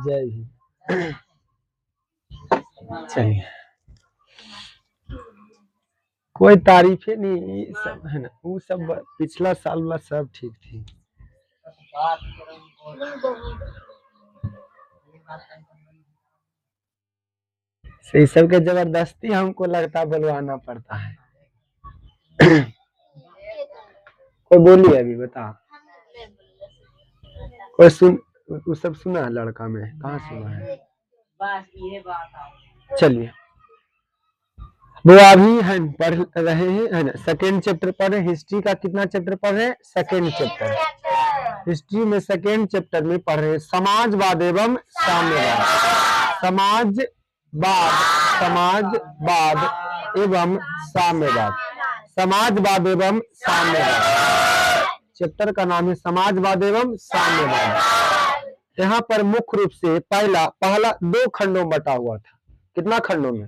जय हिंद। चलिए, कोई तारीफे नहीं, सब है ना, वो सब पिछला साल वाला सब ठीक थी। सही, सबके जबरदस्ती हमको लगता बुलवाना पड़ता है। कोई बोलिए अभी, बता। कोई सुन, वो सब सुना है लड़का में, कहाँ सुना है? चलिए, वो अभी है पढ़ रहे हैं, है ना, सेकेंड चैप्टर पढ़ रहे हैं। हिस्ट्री का कितना चैप्टर पढ़ रहे हैं? Second chapter. हिस्ट्री में सेकेंड चैप्टर में पढ़ रहे हैं समाजवाद एवं साम्यवाद। समाजवाद एवं साम्यवाद। समाजवाद एवं साम्यवाद, चैप्टर का नाम है समाजवाद एवं साम्यवाद। यहाँ पर मुख्य रूप से पहला 2 खंडों में बटा हुआ था। कितना खंडों में?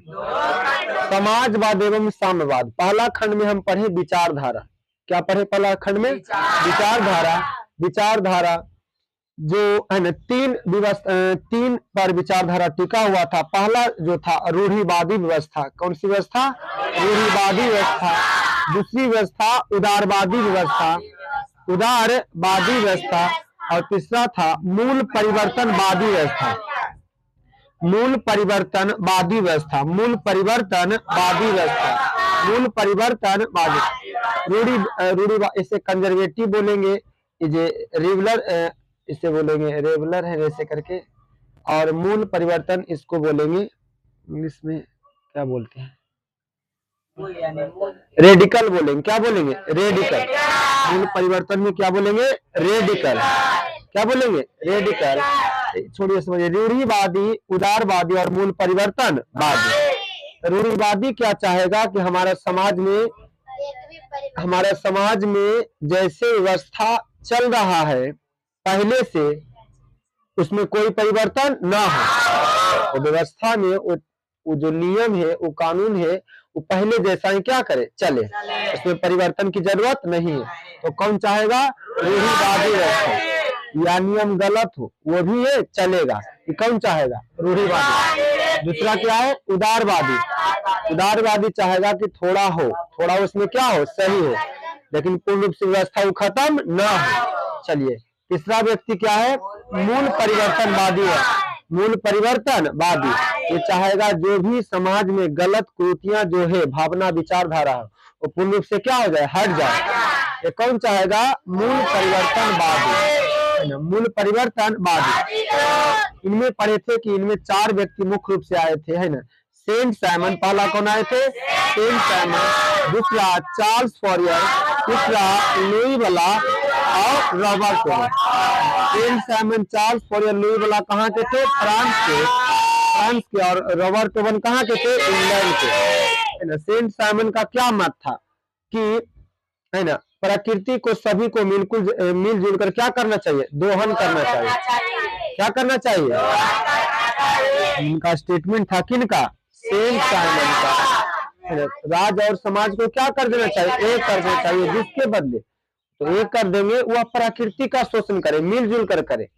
समाजवाद एवं साम्यवाद। पहला खंड में हम पढ़े विचारधारा। क्या पढ़े पहला खंड में? विचारधारा। विचारधारा जो है ना, 3 पर विचारधारा टिका हुआ था। पहला जो था रूढ़िवादी व्यवस्था। कौन सी व्यवस्था? रूढ़िवादी व्यवस्था। दूसरी व्यवस्था उदारवादी व्यवस्था, उदारवादी व्यवस्था। और तीसरा था मूल परिवर्तनवादी व्यवस्था। मूल परिवर्तनवादी व्यवस्था। मूल परिवर्तनवादी व्यवस्था। मूल परिवर्तनवादी। रूढ़ी इसे कंजर्वेटिव बोलेंगे, ये रेगुलर इसे बोलेंगे, रेगुलर है ऐसे करके। और मूल परिवर्तन इसको बोलेंगे, इंग्लिश में क्या बोलते हैं? रेडिकल बोलेंगे। क्या बोलेंगे? रेडिकल। मूल परिवर्तन में क्या बोलेंगे? रेडिकल। क्या बोलेंगे? रेडिकल। छोड़िए, समझिए, रूढ़िवादी, उदारवादी और मूल परिवर्तनवादी। रूढ़िवादी क्या चाहेगा कि हमारा समाज में जैसे व्यवस्था चल रहा है पहले से, उसमें कोई परिवर्तन ना हो। वो व्यवस्था में वो जो नियम है, वो कानून है, वो पहले जैसा ही क्या करे? चले। उसमें परिवर्तन की जरूरत नहीं है। तो कौन चाहेगा? रूढ़िवादी व्यवस्था। या नियम गलत हो वो भी है, चलेगा। ये कौन चाहेगा? रूढ़िवादी। दूसरा क्या है? उदारवादी। उदारवादी चाहेगा कि थोड़ा उसमें क्या हो? सही हो, लेकिन पूर्ण रूप से व्यवस्था वो खत्म ना हो। चलिए, तीसरा व्यक्ति क्या है? मूल परिवर्तनवादी है। मूल परिवर्तनवादी ये चाहेगा जो भी समाज में गलत कुरीतियां जो है, भावना विचारधारा है, वो पूर्ण रूप से क्या हो जाए? हट जाए। ये कौन चाहेगा? मूल परिवर्तनवादी। मूल परिवर्तनवादी। इनमें पढ़े थे कि इनमें 4 व्यक्ति मुख्य रूप से आए थे, है ना। सेंट साइमन, पहला कौन आए थे? Saint Simon. दूसरा चार्ल्स फॉरियर। तीसरा लुई वाला और रॉबर्ट वाला। Saint Simon, Charles Fourier, Louis वाला कहाँ के थे? फ्रांस के। और रॉबर्ट ओवन कहाँ के थे? इंग्लैंड के, है ना। सेंट साइमन का क्या मत था कि, है ना, प्रकृति को सभी को मिलजुल कर क्या करना चाहिए? दोहन करना चाहिए। क्या करना चाहिए? इनका स्टेटमेंट था। किनका? सेंट साइमन का। राज और समाज को क्या कर देना चाहिए? एक कर देना चाहिए। जिसके बदले तो एक कर देंगे, वह प्रकृति का शोषण करे, मिलजुल कर करे।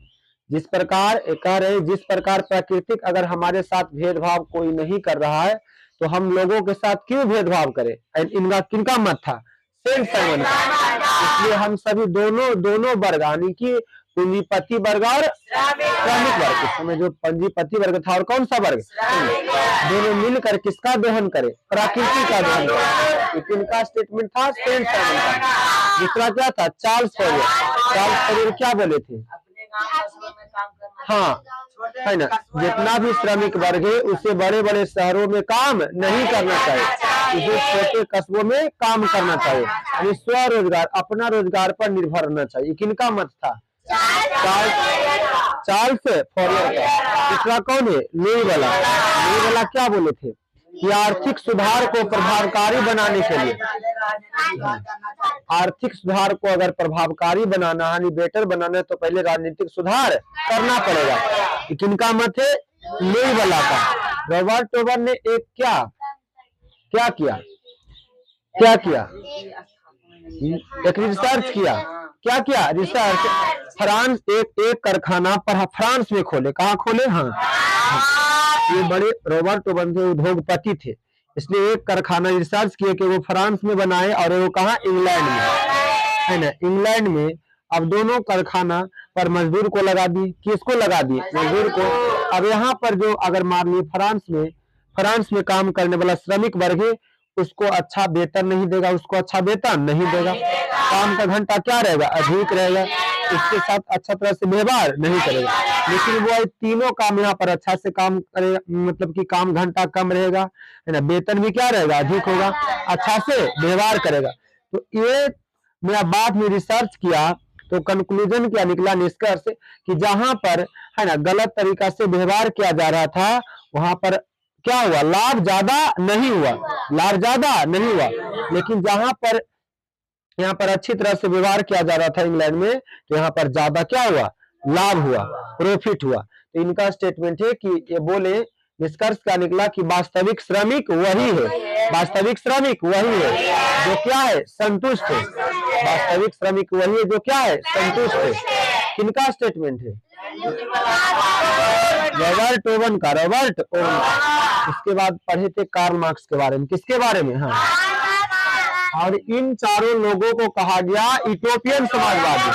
जिस प्रकार कह रहे, जिस प्रकार प्राकृतिक अगर हमारे साथ भेदभाव कोई नहीं कर रहा है, तो हम लोगों के साथ क्यों भेदभाव करें? इनका किनका मत था? सेंट साइमन का। इसलिए हम सभी दोनों वर्ग, यानी कि पूंजीपति वर्ग और श्रमिक वर्ग, इस समय जो पूंजीपति वर्ग था और कौन सा वर्ग, दोनों मिलकर किसका दोहन करे? प्रकृति का दोहन करे। किनका स्टेटमेंट था? सेंट साइमन का। दूसरा क्या था? चार्ल्स फॉरियर क्या बोले थे? हाँ, है ना, जितना भी श्रमिक वर्ग है उसे बड़े बड़े शहरों में काम नहीं करना चाहिए, उसे छोटे कस्बों में काम करना चाहिए, यानी स्वरोजगार, अपना रोजगार पर निर्भर रहना चाहिए। किनका मत था? चार्ल्स फॉरियर का। दूसरा कौन है? लुई वाला क्या बोले थे कि आर्थिक सुधार को प्रभावकारी बनाने के लिए, आर्थिक सुधार को अगर प्रभावकारी बनाना है, बेटर बनाना है, तो पहले राजनीतिक सुधार करना पड़ेगा। किनका मत है? लुई वाला का। रॉबर्ट ओवन ने एक क्या किया? एक रिसर्च किया। क्या किया? रिसर्च। फ्रांस एक कारखाना पर फ्रांस में खोले। कहाँ खोले? हाँ, ये बड़े रॉबर्ट बंधे उद्योगपति थे, इसलिए एक कारखाना रिसर्च किए कि वो फ्रांस में बनाए और वो कहा? इंग्लैंड में, है ना, इंग्लैंड में। अब दोनों कारखाना पर मजदूर को लगा दी। किसको लगा दी? मजदूर को। अब यहाँ पर जो अगर मान लीजिए फ्रांस में काम करने वाला श्रमिक वर्ग है, उसको अच्छा वेतन नहीं देगा, उसको अच्छा वेतन नहीं देगा, काम का घंटा क्या रहेगा? अधिक रहेगा, उसके साथ अच्छा तरह से व्यवहार नहीं करेगा। लेकिन वो तीनों काम यहाँ पर अच्छा से काम करेगा, मतलब कि काम घंटा कम रहेगा, है ना, वेतन भी क्या रहेगा? अधिक होगा, अच्छा से व्यवहार करेगा। तो ये मैं बाद में रिसर्च किया तो कंक्लूजन क्या निकला? निष्कर्ष कि जहां पर, है ना, गलत तरीका से व्यवहार किया जा रहा था, वहां पर क्या हुआ? लाभ ज्यादा नहीं हुआ, लाभ ज्यादा नहीं हुआ। लेकिन जहां पर यहाँ पर अच्छी तरह से व्यवहार किया जा रहा था इंग्लैंड में, तो यहाँ पर ज्यादा क्या हुआ? लाभ हुआ, प्रॉफिट हुआ। तो इनका स्टेटमेंट है कि ये बोले, निष्कर्ष क्या निकला कि वास्तविक श्रमिक वही है, वास्तविक श्रमिक वही है जो क्या है? संतुष्ट है। वास्तविक श्रमिक वही है जो क्या है? संतुष्ट है। किनका स्टेटमेंट है? रॉबर्ट ओवन का, रॉबर्ट ओवन का। उसके बाद पढ़े थे कार्ल मार्क्स के बारे में। किसके बारे में? हाँ, और इन चारों लोगों को कहा गया यूटोपियन समाजवादी।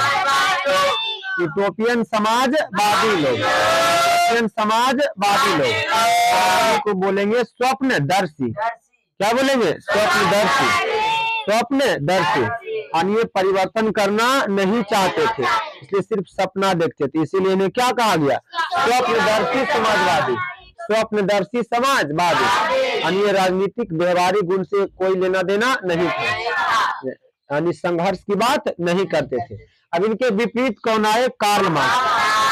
यूटोपियन समाजवादी लोग, यूटोपियन समाजवादी लोग को बोलेंगे स्वप्नदर्शी। क्या बोलेंगे? स्वप्नदर्शी, स्वप्नदर्शी। ये परिवर्तन करना नहीं चाहते थे, इसलिए सिर्फ सपना देखते थे, इसीलिए इन्हें क्या कहा गया? स्वप्नदर्शी समाजवादी, स्वप्नदर्शी समाजवादी। ये राजनीतिक व्यवहारिक गुण से कोई लेना देना नहीं था, यानी संघर्ष की बात नहीं करते थे। अब इनके विपरीत कौन आए? Karl Marx.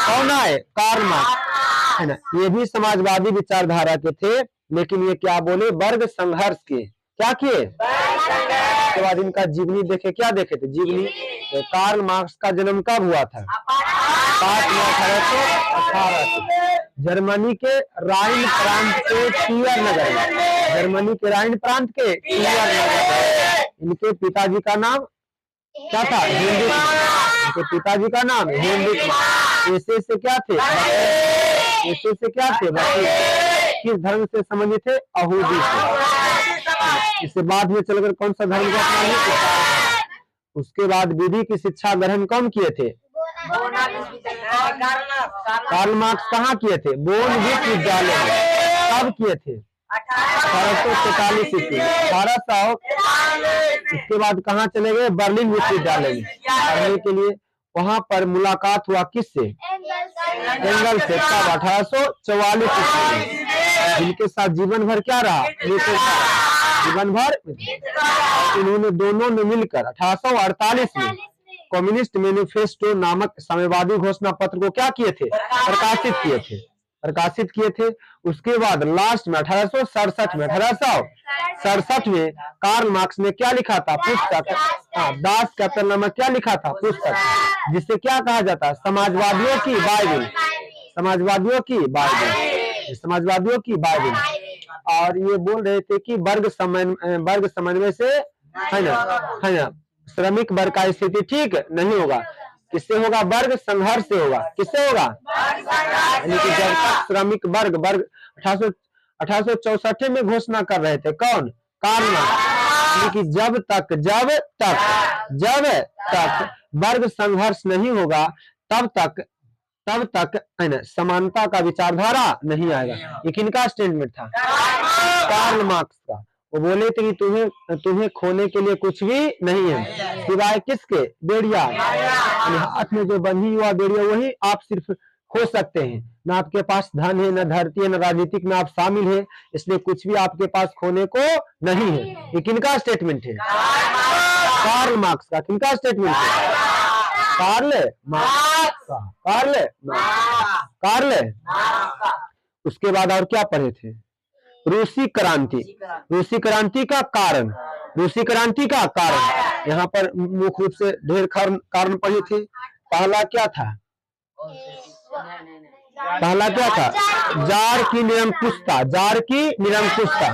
कौन आए? कार्ल मार्क्स, है ना। ये भी समाजवादी विचारधारा के थे, लेकिन ये क्या बोले? वर्ग संघर्ष के। क्या किए? उसके बाद इनका जीवनी देखे। क्या देखे थे? जीवनी। कार्ल मार्क्स का जन्म कब हुआ था? 5 मई 1818 जर्मनी के राइन प्रांत के टियर नगर में, जर्मनी के राइन प्रांत के टियर नगर में। इनके पिताजी का नाम क्या था? हेनरिक। इनके पिताजी का नाम हेनरिक। ऐसे से क्या थे? ऐसे से क्या थे? किस धर्म से संबंधित थे? यहूदी से। इससे बाद में चलकर कौन सा धर्म का अपनाया? उसके बाद विधि की शिक्षा ग्रहण कौन किए थे? कार्ल मार्क्स कहाँ किए थे? बोन विश्वविद्यालय में। कब किए थे? 1844 ईस्वी। 1800। इसके बाद कहाँ चले गए? बर्लिन विश्वविद्यालय में पढ़ने के लिए। वहां पर मुलाकात हुआ किससे? एंगल से। कब? 1844 ईस्वी। जिनके साथ जीवन भर क्या रहा? जीवन भर। इन्होंने दोनों ने मिलकर 1848 में कम्युनिस्ट मैनिफेस्टो नामक साम्यवादी घोषणा पत्र को क्या किए थे? प्रकाशित किए थे, प्रकाशित किए थे। उसके बाद लास्ट में 1867 में कार्ल मार्क्स ने क्या लिखा था? पुस्तक। दास कैपिटल नामक क्या लिखा था? पुस्तक, जिसे क्या कहा जाता है? समाजवादियों की बाइबल, समाजवादियों की बाइबल, समाजवादियों की बाइबल। और ये बोल रहे थे कि वर्ग समन्वय से, है ना, श्रमिक वर्ग का स्थिति ठीक नहीं होगा। किससे होगा? वर्ग संघर्ष से होगा। किससे होगा? यानी कि जब तक श्रमिक वर्ग 1864 में घोषणा कर रहे थे। कौन? Karl Marx. यानी कि जब तक वर्ग संघर्ष नहीं होगा, तब तक है ना, समानता का विचारधारा नहीं आएगा। ये किनका स्टेटमेंट था? कार्ल मार्क्स का। वो बोले थे कि तुम्हें खोने के लिए कुछ भी नहीं है सिवाय किसके? बेड़िया। हाथ में जो बंधी हुआ बेड़िया वही आप सिर्फ खो सकते हैं। ना आपके पास धन है, न धरती है, न राजनीतिक में आप शामिल है, इसलिए कुछ भी आपके पास खोने को नहीं है। ये किनका स्टेटमेंट है? कार्ल मार्क्स का। किनका स्टेटमेंट है? कार्ल मार्क्स का। कार्ल। उसके बाद और क्या पढ़े थे? रूसी क्रांति। रूसी क्रांति का कारण, रूसी क्रांति का कारण। यहाँ पर मुख्य रूप से ढेर कारण पढ़े थे। पहला क्या था? जार की निरंकुशता, जार की निरंकुशता।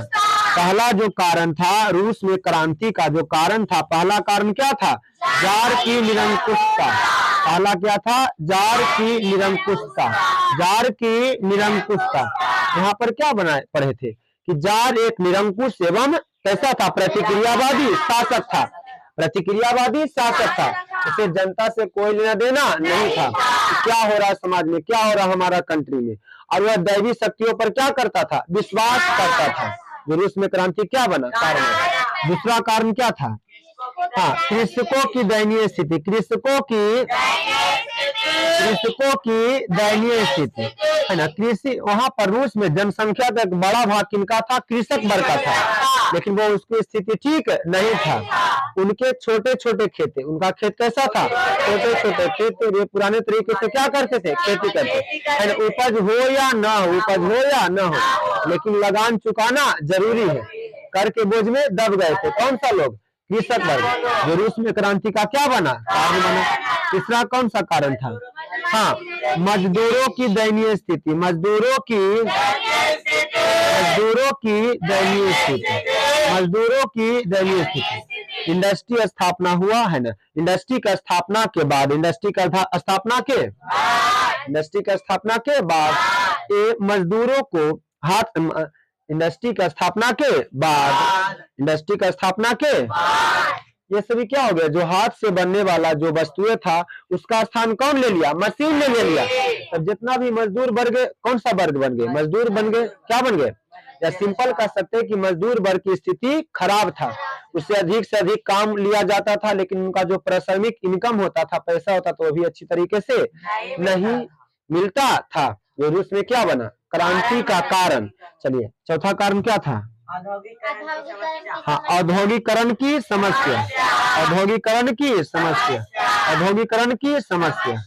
पहला जो कारण था रूस में क्रांति का जो कारण था, पहला कारण क्या था? जार की निरंकुशता। पहला क्या था? जार की निरंकुशता। जार की निरंकुशता। यहाँ पर क्या बनाए पढ़े थे कि जार एक निरंकुश एवं कैसा था? प्रतिक्रियावादी शासक था। प्रतिक्रियावादी शासक था। इसे जनता से कोई लेना देना नहीं था कि क्या हो रहा है समाज में, क्या हो रहा है हमारा कंट्री में। और वह दैवी शक्तियों पर क्या करता था? विश्वास करता था। जो रूस में क्रांति क्या बना? कारण। दूसरा कारण क्या था? हाँ, कृषकों की दयनीय स्थिति। कृषकों की दयनीय स्थिति है ना। कृषि वहां पर रूस में जनसंख्या का एक बड़ा भाग किनका था? कृषक वर्ग का था। लेकिन वो उसकी स्थिति ठीक नहीं था। उनके छोटे छोटे खेत, उनका खेत कैसा था? छोटे छोटे खेत। वे पुराने तरीके से क्या करते थे? खेती करते है ना। उपज हो या ना हो, उपज हो या ना हो, लेकिन लगान चुकाना जरूरी है। कर के बोझ में दब गए थे कौन सा लोग? कृषक वर्ग। जो रूस में क्रांति का क्या बना? कारण बना। तीसरा कौन सा कारण था? हाँ, मजदूरों की दयनीय स्थिति। मजदूरों की दयनीय स्थिति। मजदूरों की दयनीय स्थिति। इंडस्ट्री स्थापना हुआ है ना। इंडस्ट्री का स्थापना के बाद ये मजदूरों को इंडस्ट्री का स्थापना के ये सभी क्या हो गया? जो हाथ से बनने वाला जो वस्तुएं था उसका स्थान कौन ले लिया? मशीन ने ले लिया। तब जितना भी मजदूर वर्ग, कौन सा वर्ग बन गए? मजदूर बन गए। क्या बन गए? या सिंपल कह सकते हैं कि मजदूर वर्ग की स्थिति खराब था। उससे अधिक से अधिक काम लिया जाता था, लेकिन उनका जो प्राथमिक इनकम होता था, पैसा होता था, वो भी अच्छी तरीके से नहीं मिलता था। जो रूस में क्या बना? क्रांति का कारण। चलिए, चौथा कारण क्या था? हाँ, औद्योगिकरण की समस्या। औद्योगिकरण की समस्या।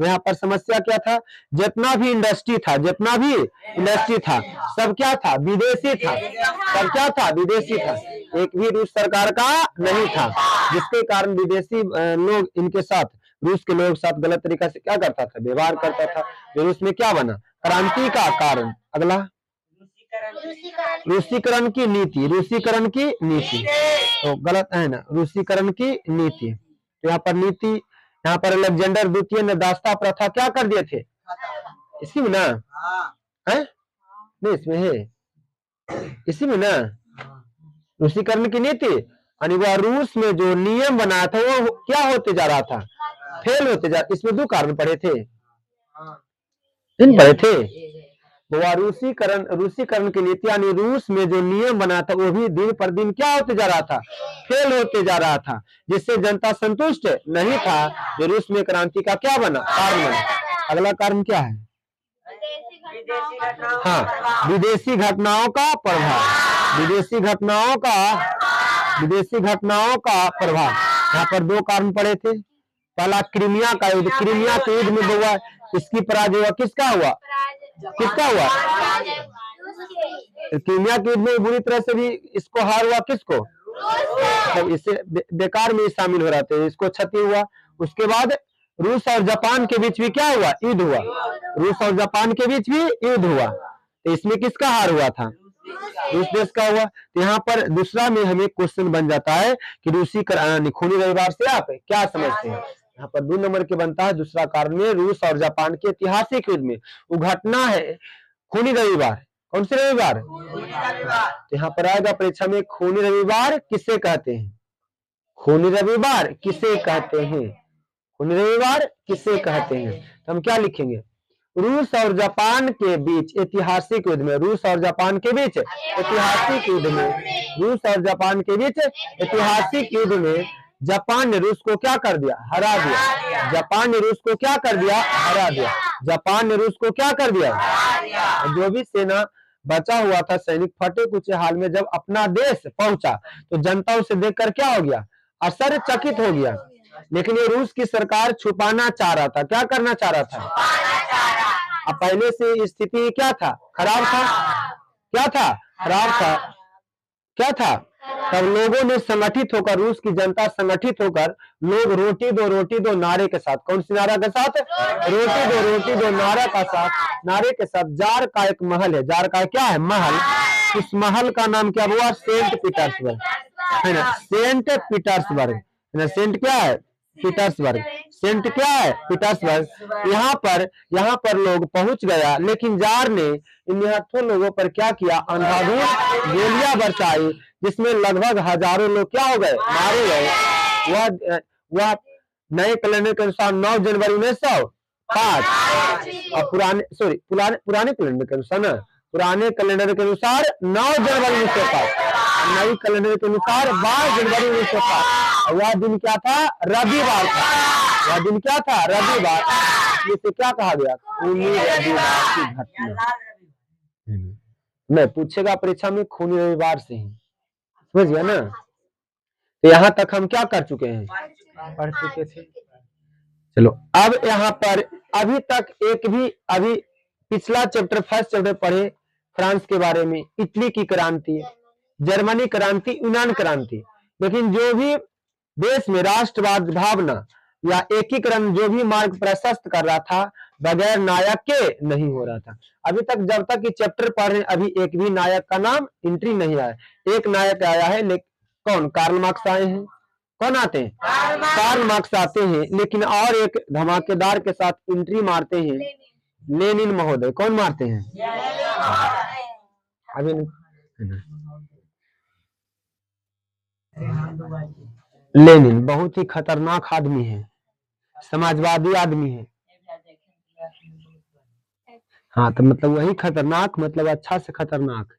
यहाँ पर समस्या क्या था? जितना भी इंडस्ट्री था सब क्या था? विदेशी था। सब क्या था? विदेशी था। एक भी रूस सरकार का नहीं था, जिसके कारण विदेशी लोग इनके साथ, रूस के लोग साथ गलत तरीका से क्या करता था? व्यवहार करता था। जो रूस में क्या बना? क्रांति का कारण। अगला रूसीकरण की नीति। तो गलत है ना, रूसीकरण की नीति। तो यहाँ पर नीति, यहाँ पर अलेक्जेंडर द्वितीय ने दास्ता प्रथा क्या कर दिए थे? इसी में ना है? नहीं, इसमें है, इसी में ना रूसीकरण की नीति। यानी वह रूस में जो नियम बनाया था वो क्या होते जा रहा था? फेल होते जा। इसमें दो कारण पड़े थे। वो रूसीकरण की नीति, यानी रूस में जो नियम बना था वो भी दिन पर दिन क्या होते जा रहा था? फेल होते जा रहा था, जिससे जनता संतुष्ट नहीं था। जो रूस में क्रांति का क्या बना? कारण बना। अगला कारण क्या है? हाँ, विदेशी घटनाओं का प्रभाव। विदेशी घटनाओं का प्रभाव। यहाँ पर दो कारण पड़े थे। पहला क्रीमिया का युद्ध। क्रीमिया के युद्ध में हुआ, इसकी पराजय हुआ। किसका हुआ? क्रीमिया के युद्ध में बुरी तरह से भी इसको हार हुआ। किसको? मतलब इससे बेकार में शामिल हो रहे थे, इसको क्षति हुआ। उसके बाद रूस और जापान के बीच भी क्या हुआ? युद्ध हुआ। रूस और जापान के बीच भी युद्ध हुआ। तो इसमें किसका हार हुआ था? रूस देश का हुआ। तो यहाँ पर दूसरा में हमें क्वेश्चन बन जाता है कि रूसी खूनी रविवार से आप क्या समझते हैं? यहाँ पर 2 नंबर के बनता है। दूसरा कारण में रूस और जापान के ऐतिहासिक युद्ध में वो घटना है खूनी रविवार। कौन से रविवार? तो यहाँ पर आएगा परीक्षा में, खूनी रविवार किसे कहते हैं? खूनी रविवार किसे कहते हैं? खूनी रविवार किसे कहते हैं? तो हम क्या लिखेंगे? रूस और जापान के बीच ऐतिहासिक युद्ध में, रूस और जापान के बीच ऐतिहासिक युद्ध में जापान ने रूस को क्या कर दिया? हरा दिया। जापान ने रूस को क्या कर दिया? हरा दिया। जापान ने रूस को क्या कर दिया? जो भी सेना बचा हुआ था सैनिक फटे कुचे हाल में जब अपना देश पहुंचा तो जनता उसे देखकर क्या हो गया? आश्चर्यचकित हो गया। लेकिन ये रूस की सरकार छुपाना चाह रहा था। क्या करना चाह रहा था? अब पहले से स्थिति क्या था? खराब था। क्या था? खराब था। क्या था? तब लोगों ने संगठित होकर, रूस की जनता संगठित होकर, लोग रोटी दो नारे के साथ, कौन सी नारा के साथ? रोटी दो नारा के साथ जार का एक महल है। जार का क्या है? महल। उस महल का नाम क्या हुआ? सेंट पीटर्सबर्ग, है ना, सेंट पीटर्सबर्ग, है ना, सेंट क्या है? पीटर्सबर्ग, सेंट क्या है? पीटर्सबर्ग। यहाँ पर लोग पहुंच गया, लेकिन जार ने इन निहत्थों लोगों पर क्या किया? अंधाधुंध गोलियां बरसाई, जिसमें लगभग हजारों लोग क्या हो गए? मारे गए। वह नए कैलेंडर के अनुसार 9 जनवरी 1905 और पुराने कैलेंडर के अनुसार ना, पुराने कैलेंडर के अनुसार 9 जनवरी 1905, नई कैलेंडर के अनुसार 12 जनवरी 1905। वह दिन क्या था? रविवार था। वह दिन क्या था? रविवार। जिसे क्या कहा गया? खूनी रविवार की घटना। नहीं पूछेगा परीक्षा में, खूनी रविवार से ही, समझ गया ना? तो यहाँ तक हम क्या कर चुके हैं? पढ़ चुके थे। चलो अब यहाँ पर अभी तक एक भी, अभी पिछला चैप्टर, फर्स्ट चैप्टर पढ़े फ्रांस के बारे में, इटली की क्रांति, जर्मनी क्रांति, यूनान क्रांति। लेकिन जो भी देश में राष्ट्रवाद भावना या एकीकरण जो भी मार्ग प्रशस्त कर रहा था, बगैर नायक के नहीं हो रहा था। अभी तक जब तक ये चैप्टर पढ़ रहे, अभी एक भी नायक का नाम एंट्री नहीं आया। एक नायक आया है, लेकिन कौन? कार्ल मार्क्स आए हैं। कौन आते हैं? कार्ल मार्क्स आते हैं। लेकिन और एक धमाकेदार के साथ एंट्री मारते हैं लेनिन महोदय। कौन मारते हैं? अभी लेनिन बहुत ही खतरनाक आदमी है, समाजवादी आदमी है। हाँ तो मतलब वही खतरनाक, मतलब अच्छा से खतरनाक,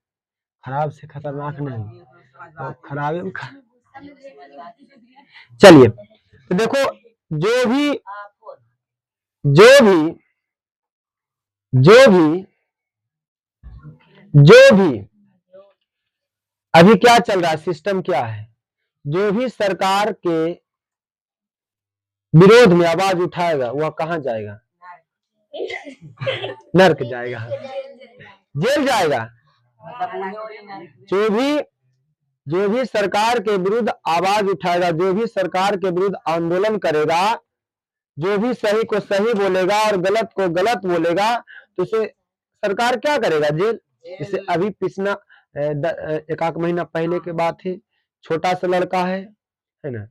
खराब से खतरनाक नहीं, तो खराब। चलिए तो देखो, जो भी जो भी जो भी जो भी अभी क्या चल रहा है, सिस्टम क्या है, जो भी सरकार के विरोध में आवाज उठाएगा वह कहाँ जाएगा? नर्क जाएगा, जेल जाएगा। जो भी सरकार के विरुद्ध आवाज उठाएगा, जो भी सरकार के विरुद्ध आंदोलन करेगा, जो भी सही को सही बोलेगा और गलत को गलत बोलेगा, तो उसे सरकार क्या करेगा? जेल। जैसे अभी पिछला एक आध महीना पहले की बात है, छोटा सा लड़का है ना,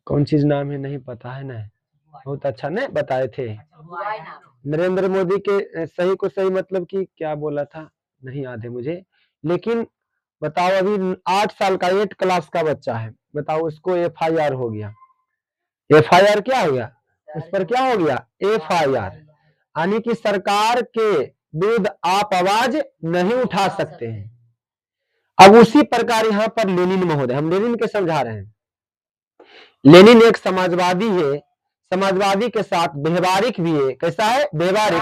कौन चीज नाम है नहीं पता है ना, बहुत अच्छा नहीं बताए थे, नरेंद्र मोदी के सही को सही मतलब कि क्या बोला था नहीं याद है मुझे। लेकिन बताओ, अभी 8 साल का 8 क्लास का बच्चा है, बताओ, उसको FIR हो गया। FIR क्या हो गया? उस पर क्या हो गया? FIR, यानी कि सरकार के विरुद्ध आप आवाज नहीं उठा सकते हैं। अब उसी प्रकार यहाँ पर लेनिन महोदय, हम लेनिन के समझा रहे हैं। लेनिन एक समाजवादी है, समाजवादी के साथ व्यवहारिक भी है। कैसा है? व्यवहारिक,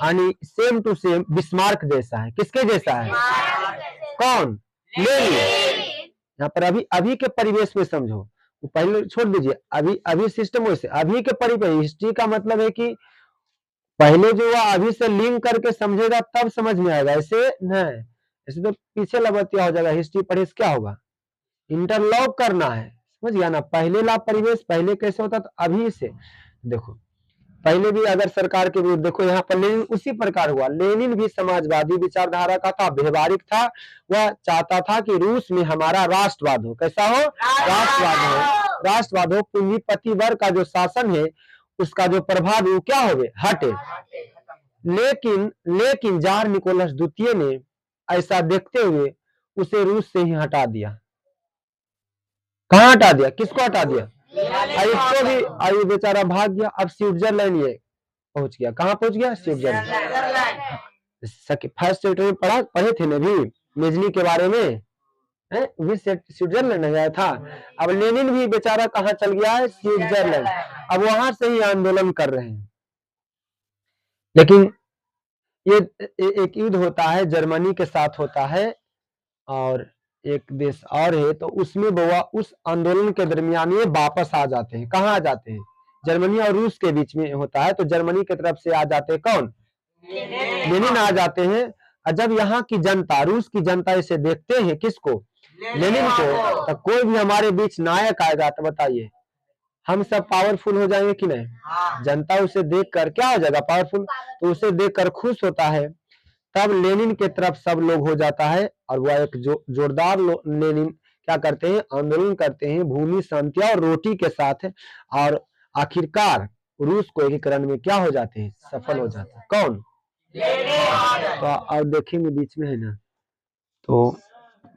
यानी सेम टू सेम बिस्मार्क जैसा है। किसके जैसा है? कौन? लेनिन। यहाँ पर अभी के परिवेश में समझो, पहले छोड़ दीजिए, अभी सिस्टम वैसे, अभी के परिवेश, हिस्ट्री का मतलब है कि पहले जो हुआ अभी से लिंक करके समझेगा तब समझ में आएगा, ऐसे नहीं, ऐसे तो पीछे लबतिया हो जाएगा। हिस्ट्री पढ़े से क्या होगा? इंटरलॉक करना है, समझ गया ना? पहले ला परिवेश पहले कैसे होता था, अभी से देखो। पहले भी अगर सरकार के विरुद्ध, देखो यहाँ पर लेनिन उसी प्रकार हुआ। लेनिन भी समाजवादी विचारधारा का था, व्यवहारिक था। वह चाहता था कि रूस में हमारा राष्ट्रवाद हो। कैसा हो? राष्ट्रवाद हो, राष्ट्रवाद हो, पूंजीपति वर्ग का जो शासन है उसका जो प्रभाव वो क्या हो गए? हटे। लेकिन जार निकोलस द्वितीय ने ऐसा देखते हुए उसे रूस से ही हटा दिया। कहाँ हटा दिया? किसको हटा दिया? इसको भी, आयु बेचारा भाग गया। अब स्विट्जरलैंड ये पहुंच गया। कहाँ पहुंच गया? स्विट्जरलैंड। फर्स्ट चैप्टर में पढ़े थे ना भी मेजनी के बारे में, स्विट्जरलैंड गया था। अब लेनिन भी बेचारा कहाँ चल गया है? स्विट्जरलैंड। अब वहां से ही आंदोलन कर रहे हैं। लेकिन ये एक युद्ध होता है, जर्मनी के साथ होता है और एक देश और है, तो उसमें उस आंदोलन के दरमियान ये वापस आ जाते हैं। कहाँ आ जाते हैं? जर्मनी और रूस के बीच में होता है, तो जर्मनी की तरफ से आ जाते हैं कौन? लेनिन आ जाते हैं। और जब यहाँ की जनता, रूस की जनता इसे देखते हैं, किसको? लेनिन को, तो कोई भी हमारे बीच नायक आएगा तो बताइए हम सब पावरफुल हो जाएंगे कि नहीं? जनता उसे देखकर क्या हो जाएगा? पावरफुल। तो उसे देखकर खुश होता है। तब लेनिन के तरफ सब लोग हो जाता है और वह एक जोरदार लेनिन क्या करते हैं, आंदोलन करते हैं भूमि शांति और रोटी के साथ, और आखिरकार रूस को एकीकरण में क्या हो जाते हैं, सफल हो जाता है। कौन? तो और देखेंगे बीच में है ना, तो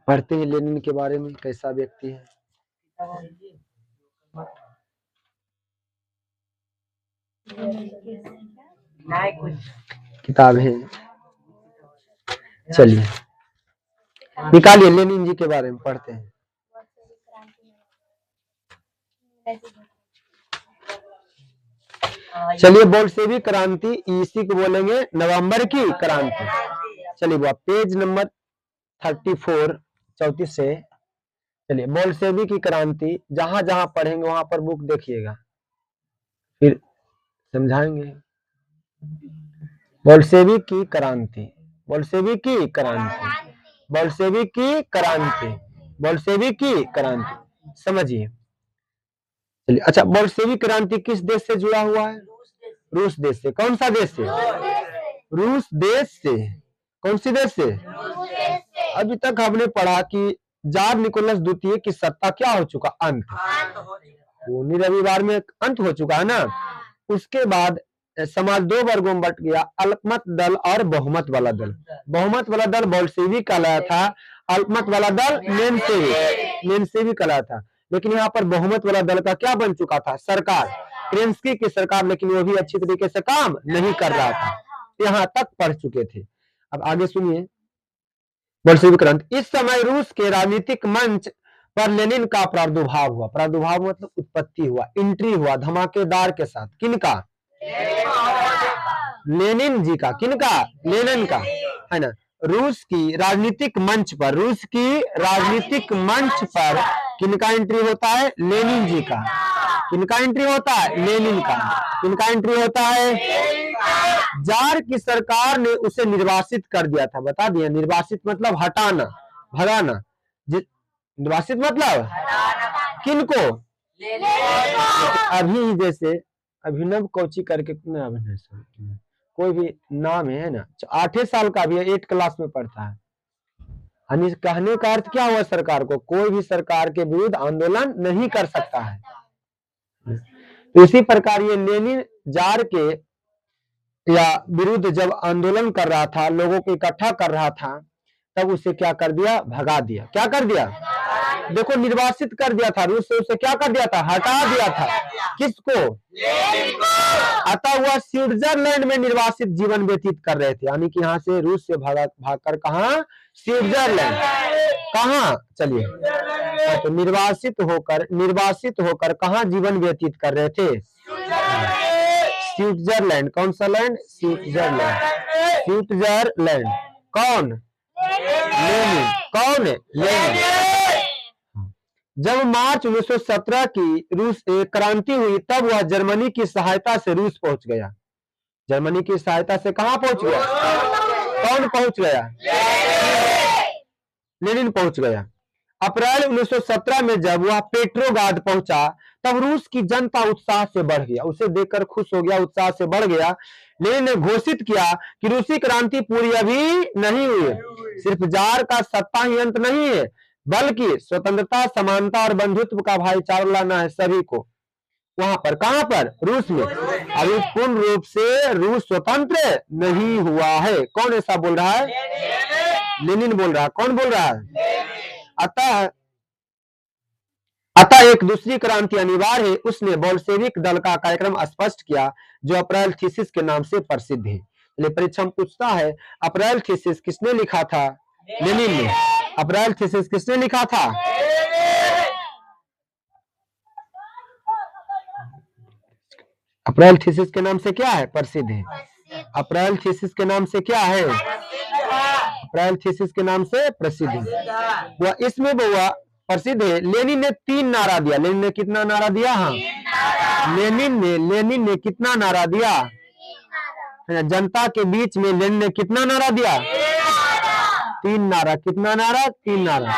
पढ़ते हैं लेनिन के बारे में, कैसा व्यक्ति है। किताब है, चलिए निकालिए लेनिन जी के बारे में पढ़ते हैं। चलिए बोल्शेविक क्रांति, इसी को बोलेंगे नवंबर की क्रांति। चलिए वो पेज नंबर 34 34 से। चलिए बोल्शेविक की क्रांति, जहां जहां पढ़ेंगे वहां पर बुक देखिएगा, फिर समझाएंगे। बोल्शेविक की क्रांति, बोल्शेविक की क्रांति, बोल्शेविक की क्रांति, बोल्शेविक की क्रांति, समझिए। चलिए अच्छा, बोल्शेविक क्रांति किस देश से जुड़ा हुआ है? रूस देश से। कौन सा देश से? रूस देश से। कौन सी देश से? अभी तक हमने पढ़ा कि जार निकोलस द्वितीय की सत्ता क्या हो चुका? अंत। वो रविवार में अंत हो चुका है ना। उसके बाद समाज दो वर्गों में बट गया, अल्पमत दल और बहुमत वाला दल। बहुमत वाला दल बोल्शेविक कहलाया था, अल्पमत वाला दल मेंशेविक कहलाया था। लेकिन यहाँ पर बहुमत वाला दल का क्या बन चुका था? सरकार, केरेंस्की की सरकार, लेकिन वो भी अच्छी तरीके से काम नहीं कर रहा था। यहाँ तक पढ़ चुके थे। अब आगे सुनिए बोल्शेविक क्रांति। इस समय रूस के राजनीतिक मंच पर लेनिन का प्रादुर्भाव हुआ। प्रादुर्भाव मतलब उत्पत्ति हुआ, एंट्री हुआ धमाकेदार के साथ। किनका? लेनिन जी का। किनका? लेनिन का, है ना। रूस की राजनीतिक मंच पर, रूस की राजनीतिक मंच पर किनका एंट्री होता है? लेनिन जी का। किनका एंट्री होता है? लेनिन का। किनका एंट्री होता है? जार की सरकार ने उसे निर्वासित कर दिया था। बता दिया, निर्वासित मतलब हटाना, भगाना। निर्वासित मतलब किनको? अभी जैसे अभिनव कोची करके अभिनव कोई भी नाम है ना, 8 साल का भी है, 8 क्लास में पढ़ता है। कहने का अर्थ क्या हुआ? सरकार को, कोई भी सरकार के विरुद्ध आंदोलन नहीं कर सकता है। इसी प्रकार ये लेनिन जार के या विरुद्ध जब आंदोलन कर रहा था, लोगों को इकट्ठा कर रहा था, तब उसे क्या कर दिया? भगा दिया। क्या कर दिया? देखो, निर्वासित कर दिया था रूस से, उसे क्या कर दिया था? हटा दिया था। किसको? अतः वह स्विट्जरलैंड में निर्वासित जीवन व्यतीत कर रहे थे। यानी कि यहाँ से रूस से भागकर कहा? स्विट्जरलैंड। कहा? चलिए, तो निर्वासित होकर कहाँ जीवन व्यतीत कर रहे थे? स्विट्जरलैंड। कौन सा लैंड? स्विट्जरलैंड। स्विट्जरलैंड। कौन? लेनिन। कौन? लेनिन। जब मार्च 1917 की रूस क्रांति हुई, तब वह जर्मनी की सहायता से रूस पहुंच गया। जर्मनी की सहायता से कहां पहुंच गया? कौन पहुंच गया? लेनिन पहुंच गया। अप्रैल 1917 में जब वह पेट्रोग्राद पहुंचा, तब रूस की जनता उत्साह से बढ़ गया। उसे देखकर खुश हो गया, उत्साह से बढ़ गया। लेनिन ने घोषित किया कि रूसी क्रांति पूरी अभी नहीं हुई, सिर्फ जार का सत्ता ही अंत नहीं है, बल्कि स्वतंत्रता, समानता और बंधुत्व का भाईचारा लाना है सभी को। वहां पर, कहां पर? रूस में। अभी पूर्ण रूप से रूस स्वतंत्र नहीं हुआ है। कौन ऐसा बोल रहा है? लेनिन बोल रहा है। कौन बोल रहा है? अतः एक दूसरी क्रांति अनिवार्य है। उसने बोल्शेविक दल का कार्यक्रम स्पष्ट किया, जो अप्रैल थीसिस के नाम से प्रसिद्ध है। परीक्षा में पूछता है, अप्रैल थीसिस किसने लिखा था? लेनिन ने। अप्रैल थीसिस किसने लिखा था? अप्रैल थीसिस के नाम से क्या है? प्रसिद्ध है। अप्रैल थीसिस के नाम से क्या है? अप्रैल थीसिस के नाम से प्रसिद्ध है। वह इसमें वह प्रसिद्ध है। लेनिन ने 3 नारा दिया। लेनिन ने कितना नारा दिया? हाँ, लेनिन ने कितना नारा दिया? जनता के बीच में लेनिन ने कितना नारा दिया? 3 नारा। कितना नारा? 3 नारा।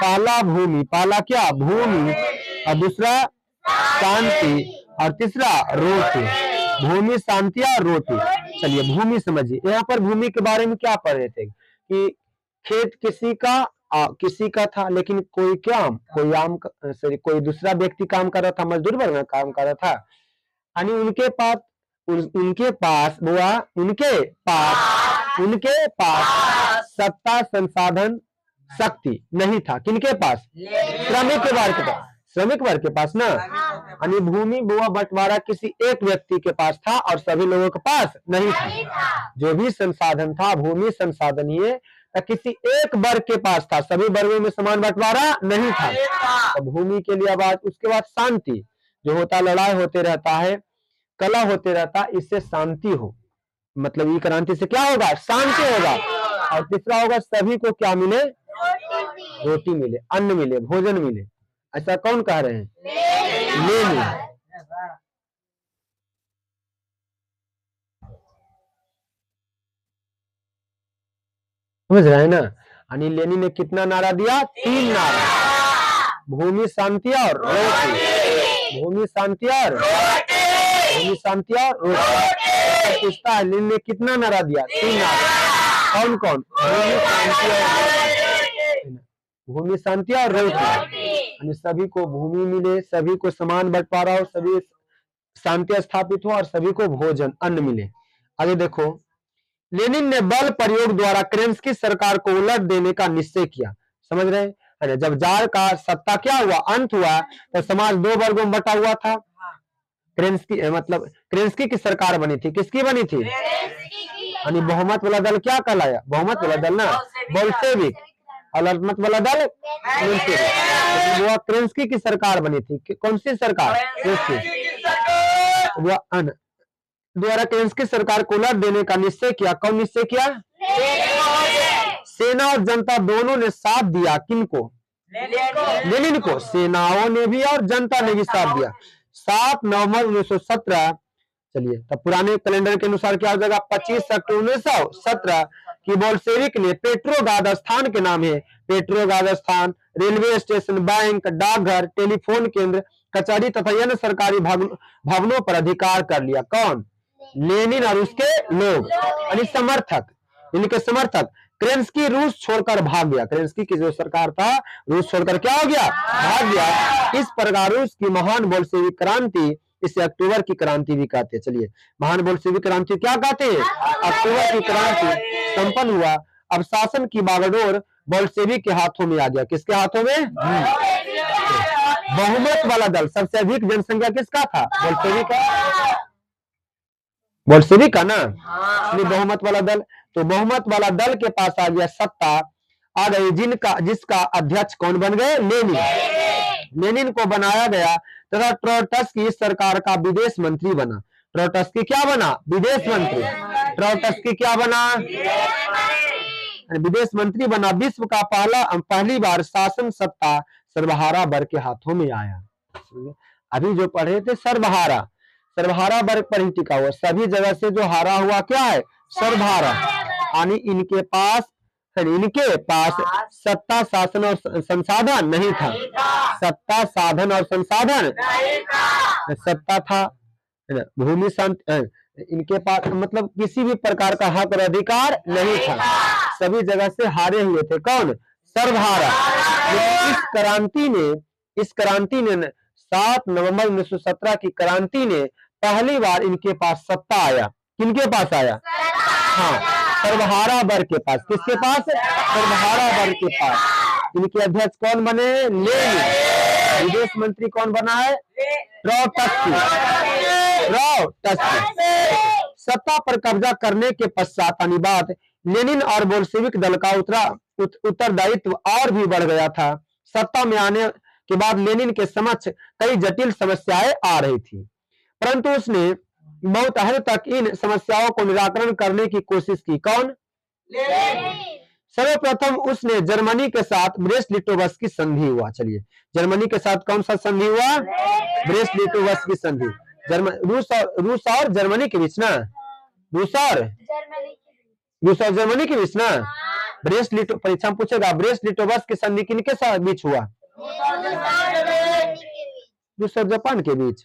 पहला भूमि, पहला क्या? भूमि, और दूसरा शांति, और तीसरा रोटी। भूमि, शांति और रोटी। चलिए भूमि समझिए, यहाँ पर भूमि के बारे में क्या पढ़ रहे थे कि खेत किसी का था, लेकिन कोई दूसरा व्यक्ति काम कर रहा था, मजदूर वर्ग में काम कर रहा था, यानी उनके पास सत्ता, संसाधन, शक्ति नहीं था। किनके पास? श्रमिक वर्ग के पास ना। यानी भूमि भूआ बंटवारा किसी एक व्यक्ति के पास था और सभी लोगों के पास नहीं था। जो भी संसाधन था, भूमि संसाधन ये किसी एक वर्ग के पास था, सभी वर्गों में समान बंटवारा नहीं था। तो भूमि के लिए अब उसके बाद शांति जो होता, लड़ाई होते रहता है, कला होते रहता, इससे शांति हो, मतलब ये क्रांति से क्या होगा? शांति होगा। और तीसरा होगा सभी को क्या मिले? रोटी मिले, अन्न मिले, भोजन मिले। ऐसा कौन कह रहे हैं? लेनिन। समझ रहे हैं ना? यानी लेनिन ने कितना नारा दिया? 3 नारा। भूमि, शांति और रोटी। भूमि, शांति और रोटी। पूछता है लेनिन ने कितना नारा दिया? 3 नारा। कौन कौन? भूमि, शांति और रोटी। यानी सभी को भूमि मिले, सभी को समान बंटवारा हो, सभी शांति स्थापित हो और सभी को भोजन, अन्न मिले। आगे देखो, लेनिन ने बल प्रयोग द्वारा केरेंस्की सरकार को उलट देने का निश्चय किया। समझ रहे हैं? जब जार का सत्ता क्या हुआ? अंत हुआ, तो समाज 2 वर्गों में बटा हुआ था। केरेंस्की की सरकार बनी थी। किसकी बनी थी? यानी बहुमत वाला दल क्या कहलाया? बहुमत वाला दल ना, बोल्शेविक। और अल्पमत वाला दल वो केरेंस्की की सरकार बनी थी। कौन सी सरकार? द्वारा केरेंस्की सरकार को उलट देने का निश्चय किया। कौन निश्चय किया? सेना और जनता दोनों ने साथ दिया। किनको? लेनिन को। सेनाओं ने भी और जनता ने भी साथ दिया। 7 नवंबर 1917, चलिए तब पुराने कैलेंडर के अनुसार क्या हो जाएगा? 25 अक्टूबर 1917 की बोल्शेविक ने पेट्रोग्राद स्थान के नाम है, पेट्रोग्राद स्थान, रेलवे स्टेशन, बैंक, डाकघर, टेलीफोन केंद्र, कचहरी तथा अन्य सरकारी भवनों पर अधिकार कर लिया। कौन? लेनिन और उसके लोग, यानी समर्थक। इनके समर्थक। केरेंस्की रूस छोड़कर भाग गया। केरेंस्की की जो सरकार था, रूस छोड़कर क्या हो गया? भाग गया। इस प्रकार रूस की महान बोल्शेविक क्रांति, इसे अक्टूबर की क्रांति भी कहते हैं। चलिए, महान बोल्शेविक क्रांति क्या कहते हैं? अक्टूबर की क्रांति संपन्न हुआ। अब शासन की बागडोर बोल्शेविक के हाथों में आ गया। किसके हाथों में? बहुमत वाला दल। सबसे अधिक जनसंख्या किसका था? बोल्शेविक का ना, बहुमत वाला दल। तो बहुमत वाला दल के पास आ गया सत्ता, आ गई, जिसका अध्यक्ष कौन बन गए? लेनिन। लेनिन को बनाया गया तथा ट्रोट्स्की इस सरकार का विदेश मंत्री बना। ट्रोट्स्की क्या बना? विदेश मंत्री। ट्रोट्स्की क्या बना? विदेश मंत्री बना। विश्व का पहली बार शासन सत्ता सर्वहारा वर्ग के हाथों में आया। अभी जो पढ़े थे सर्वहारा वर्ग पर ही टिका हुआ। सभी जगह से जो हारा हुआ क्या है? सर्वहारा। यानी इनके पास सत्ता, शासन और संसाधन नहीं था। सत्ता, साधन और संसाधन। सत्ता था, भूमि, इनके पास मतलब किसी भी प्रकार का हक और अधिकार नहीं था। सभी जगह से हारे हुए थे। कौन? सर्वहारा। इस क्रांति ने 7 नवंबर 1917 की क्रांति ने पहली बार इनके पास सत्ता आया। किनके पास आया? हाँ, सर्वहारा वर्ग के पास। किसके पास? सर्वहारा वर्ग के पास। इनके अध्यक्ष कौन बने? लेनिन। विदेश मंत्री कौन बना है? ट्रोट्स्की। सत्ता पर कब्जा करने के पश्चात बाद लेनिन और बोल्शेविक दल का उत्तरदायित्व और भी बढ़ गया था। सत्ता में आने के बाद लेनिन के समक्ष कई जटिल समस्याएं आ रही थी, परंतु उसने बहुत हद तक इन समस्याओं को निराकरण करने की कोशिश की। कौन? सर्वप्रथम उसने जर्मनी के साथ ब्रेस्ट-लिटोवस्क की संधि हुआ। चलिए, जर्मनी के साथ कौन सा संधि हुआ? ब्रेस्ट-लिटोवस्क की संधि। रूस और जर्मनी के बीच ना, रूस और जर्मनी के बीच ना। ब्रेस्ट-लिटो परीक्षा में पूछेगा, ब्रेस्ट-लिटोवस्क की संधि किनके साथ बीच हुआ? रूस और जापान के बीच।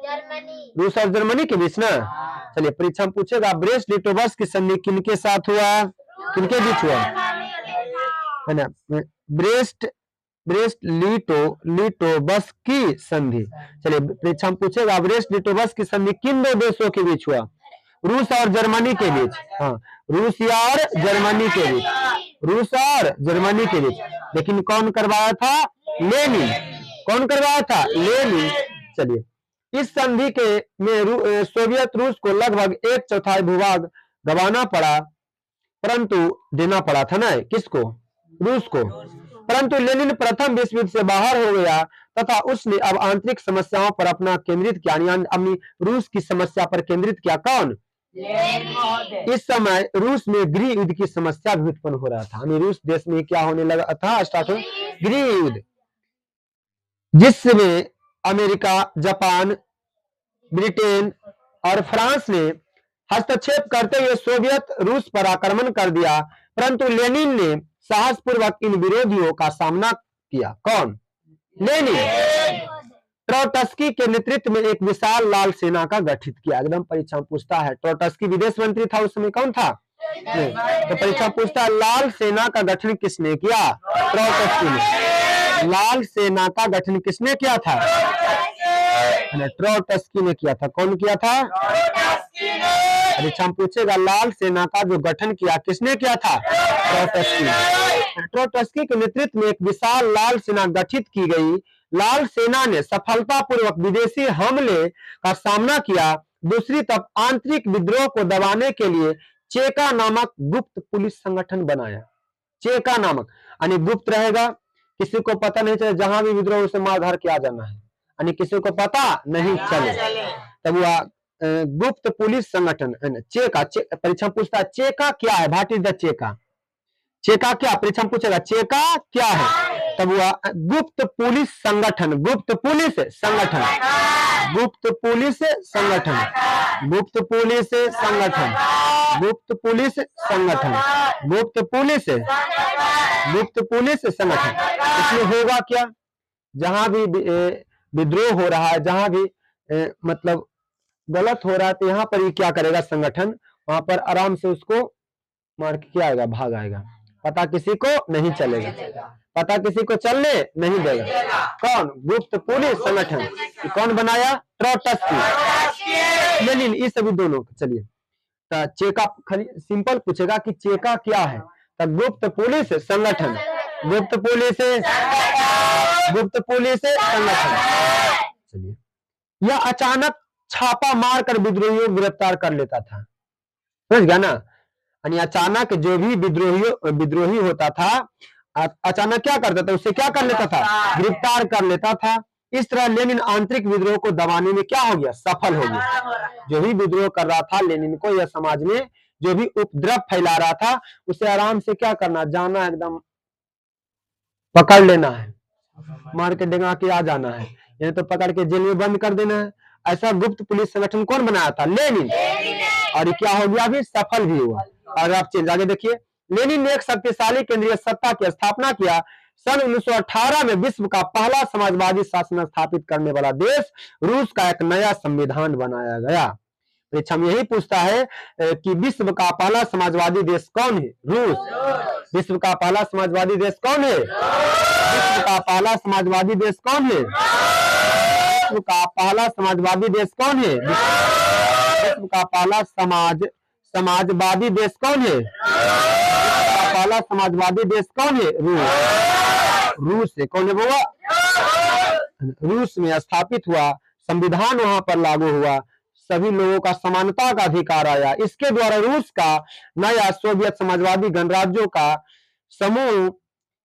रूस और जर्मनी के बीच ना। चलिए परीक्षा में पूछेगा ब्रेस्ट लिटोवर्स की संधि किनके साथ हुआ, किनके बीच हुआ है ना। ब्रेस्ट ब्रेस्ट लिटोवस की संधि। चलिए परीक्षा में पूछेगा ब्रेस्ट लिटोवस की संधि किन दो देशों के बीच हुआ, रूस और जर्मनी के बीच। हाँ, रूस और जर्मनी के बीच, रूस और जर्मनी के बीच। लेकिन कौन करवाया था, लेनिन। कौन करवाया था, लेनिन। चलिए इस संधि के में सोवियत रूस को लगभग 1/4 भूभाग गंवाना पड़ा, परंतु देना पड़ा था ना किसको, रूस को। परंतु लेनिन प्रथम विश्व युद्ध से बाहर हो गया तथा उसने अब आंतरिक समस्याओं पर अपना केंद्रित किया, यानी अपनी रूस की समस्या पर केंद्रित किया। कौन, इस समय रूस में गृह युद्ध की समस्या भी उत्पन्न हो रहा था, यानी रूस देश में क्या होने लगा था, स्टार्ट हो गृह युद्ध, जिसमें अमेरिका, जापान, ब्रिटेन और फ्रांस ने हस्तक्षेप करते हुए सोवियत रूस पर आक्रमण कर दिया। परंतु लेनिन ने साहसपूर्वक इन विरोधियों का सामना किया। कौन, लेनिन। ट्रोट्स्की के नेतृत्व में एक विशाल लाल सेना का गठित किया। एकदम परीक्षा में पूछता है, ट्रोट्स्की विदेश मंत्री था उस समय, कौन था, तो परीक्षा पूछता है लाल सेना का गठन किसने किया, ट्रोट्स्की ने। लाल सेना का गठन किसने किया था, ट्रोट्स्की ने किया था। कौन किया था, परीक्षा में पूछेगा लाल सेना का जो गठन किया किसने किया था, ट्रोट्स्की। ट्रोट्स्की के नेतृत्व में एक विशाल लाल सेना गठित की गई। लाल सेना ने सफलतापूर्वक विदेशी हमले का सामना किया। दूसरी तरफ आंतरिक विद्रोह को दबाने के लिए चेका नामक गुप्त पुलिस संगठन बनाया। चेका नामक, यानी गुप्त रहेगा, किसी को पता नहीं चले, जहां भी विद्रोह उसे मार धार के आ जाना है, यानी किसी को पता नहीं चले, तब वह गुप्त पुलिस संगठन है ना। चेका, परीक्षा पूछता है चेका क्या है, व्हाट इज द चेका, चेका क्या, परीक्षा पूछेगा चेका क्या है, तब वह गुप्त पुलिस संगठन, गुप्त पुलिस संगठन, गुप्त पुलिस संगठन, गुप्त पुलिस संगठन, गुप्त पुलिस संगठन, गुप्त पुलिस, गुप्त पुलिस संगठन। इसमें होगा क्या, जहां भी विद्रोह हो रहा है, जहां भी मतलब गलत हो रहा है, तो यहाँ पर ही क्या करेगा संगठन, वहां पर आराम से उसको मार के क्या आएगा, भाग आएगा, पता किसी को नहीं चलेगा, पता किसी को चलने नहीं देगा। कौन, गुप्त पुलिस संगठन। कौन बनाया, ट्रोट्स्की, लेनिन, ये सभी दोनों। चलिए तो चेका सिंपल पूछेगा कि चेका क्या है, तो गुप्त पुलिस संगठन, गुप्त पुलिस, गुप्त पुलिस संगठन। चलिए यह अचानक छापा मारकर विद्रोहियों को गिरफ्तार कर लेता था, समझ गया ना। यानी अचानक जो भी विद्रोही होता था, अचानक क्या करता था, उससे क्या कर लेता था, गिरफ्तार कर लेता था। इस तरह लेनिन आंतरिक विद्रोह को दबाने में क्या हो गया, सफल हो गया। जो भी विद्रोह कर रहा था लेनिन को, यह समाज में जो भी उपद्रव फैला रहा था, उसे आराम से क्या करना, जाना, एकदम पकड़ लेना है, मार के डेंगा के आ जाना है, यानी तो पकड़ के जेल में बंद कर देना है। ऐसा गुप्त पुलिस संगठन कौन बनाया था, लेनिन। और ये क्या हो गया, अभी सफल भी हुआ। और आप चेंज आगे देखिए, लेनिन ने एक शक्तिशाली केंद्रीय सत्ता की स्थापना किया। सन 1918 में विश्व का पहला समाजवादी शासन स्थापित करने वाला देश रूस का एक नया संविधान बनाया गया। परीक्षा में यही पूछता है कि विश्व का पहला समाजवादी देश कौन है, रूस। विश्व का पहला समाजवादी देश कौन है, विश्व का पहला समाजवादी देश कौन है, विश्व का पहला समाजवादी देश कौन है, विश्व का पहला समाजवादी देश कौन है, पहला समाजवादी देश कौन है, रूस। रूस से कौन है वो, रूस में स्थापित हुआ, संविधान वहां पर लागू हुआ, सभी लोगों का समानता का अधिकार आया। इसके द्वारा रूस का नया सोवियत समाजवादी गणराज्यों का समूह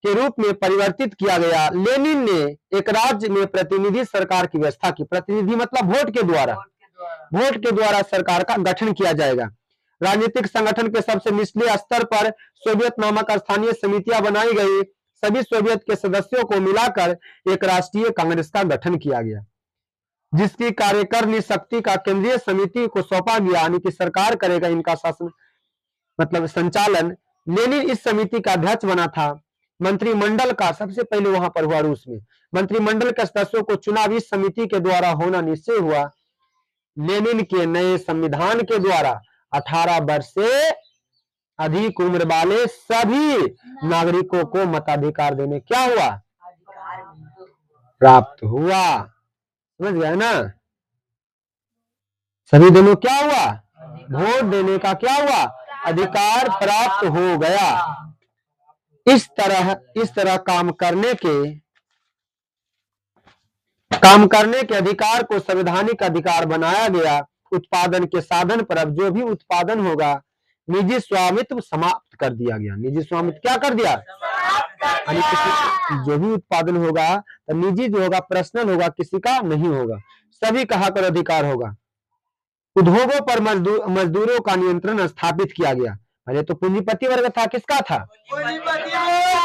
के रूप में परिवर्तित किया गया। लेनिन ने एक राज्य में प्रतिनिधि सरकार की व्यवस्था की। प्रतिनिधि मतलब वोट के द्वारा, वोट के द्वारा सरकार का गठन किया जाएगा। राजनीतिक संगठन के सबसे निचले स्तर पर सोवियत नामक स्थानीय समितियां बनाई गई। सभी सोवियत के सदस्यों को मिलाकर एक राष्ट्रीय कांग्रेस का गठन किया गया, जिसकी कार्यकारिणी शक्ति का केंद्रीय समिति को सौंपा गया, यानी कि सरकार करेगा इनका शासन, मतलब संचालन। लेनिन इस समिति का अध्यक्ष बना था। मंत्रिमंडल का सबसे पहले वहां पर हुआ रूस में, मंत्रिमंडल के सदस्यों को चुनाव इस समिति के द्वारा होना निश्चय हुआ। लेनिन के नए संविधान के द्वारा 18 वर्ष से अधिक उम्र वाले सभी नागरिकों को मताधिकार देने क्या हुआ, प्राप्त हुआ। समझ गए ना? सभी दोनों क्या हुआ, वोट देने का क्या हुआ, अधिकार प्राप्त हो गया। इस तरह काम करने के अधिकार को संवैधानिक अधिकार बनाया गया। उत्पादन के साधन पर अब जो भी उत्पादन होगा निजी स्वामित्व समाप्त कर दिया गया। निजी स्वामित्व क्या कर दिया, यानी किसी जो भी उत्पादन होगा तो निजी जो होगा पर्सनल होगा, किसी का नहीं होगा, सभी का हक और अधिकार होगा। उद्योगों पर मजदूरों का नियंत्रण स्थापित किया गया। पहले तो पूंजीपति वर्ग था, किसका था,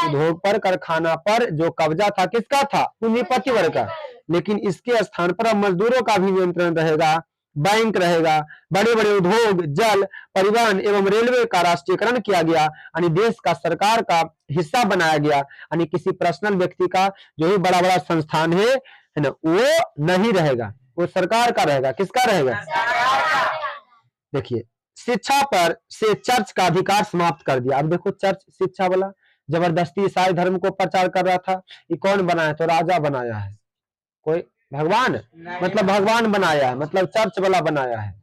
उद्योग पर कारखाना पर जो कब्जा था किसका था, पूंजीपति वर्ग का। लेकिन इसके स्थान पर अब मजदूरों का भी नियंत्रण रहेगा, बैंक रहेगा, बड़े बड़े उद्योग, जल, परिवहन एवं रेलवे का राष्ट्रीयकरण किया गया, यानी देश का सरकार का हिस्सा बनाया गया। यानी किसी पर्सनल व्यक्ति का जो भी बड़ा बड़ा संस्थान है ना, वो नहीं रहेगा, वो सरकार का रहेगा। किसका रहेगा, देखिए शिक्षा पर से चर्च का अधिकार समाप्त कर दिया। अब देखो चर्च शिक्षा वाला जबरदस्ती ईसाई धर्म को प्रचार कर रहा था, ये कौन बनाया, तो राजा बनाया है, कोई भगवान मतलब भगवान बनाया है, मतलब चर्च वाला बनाया है।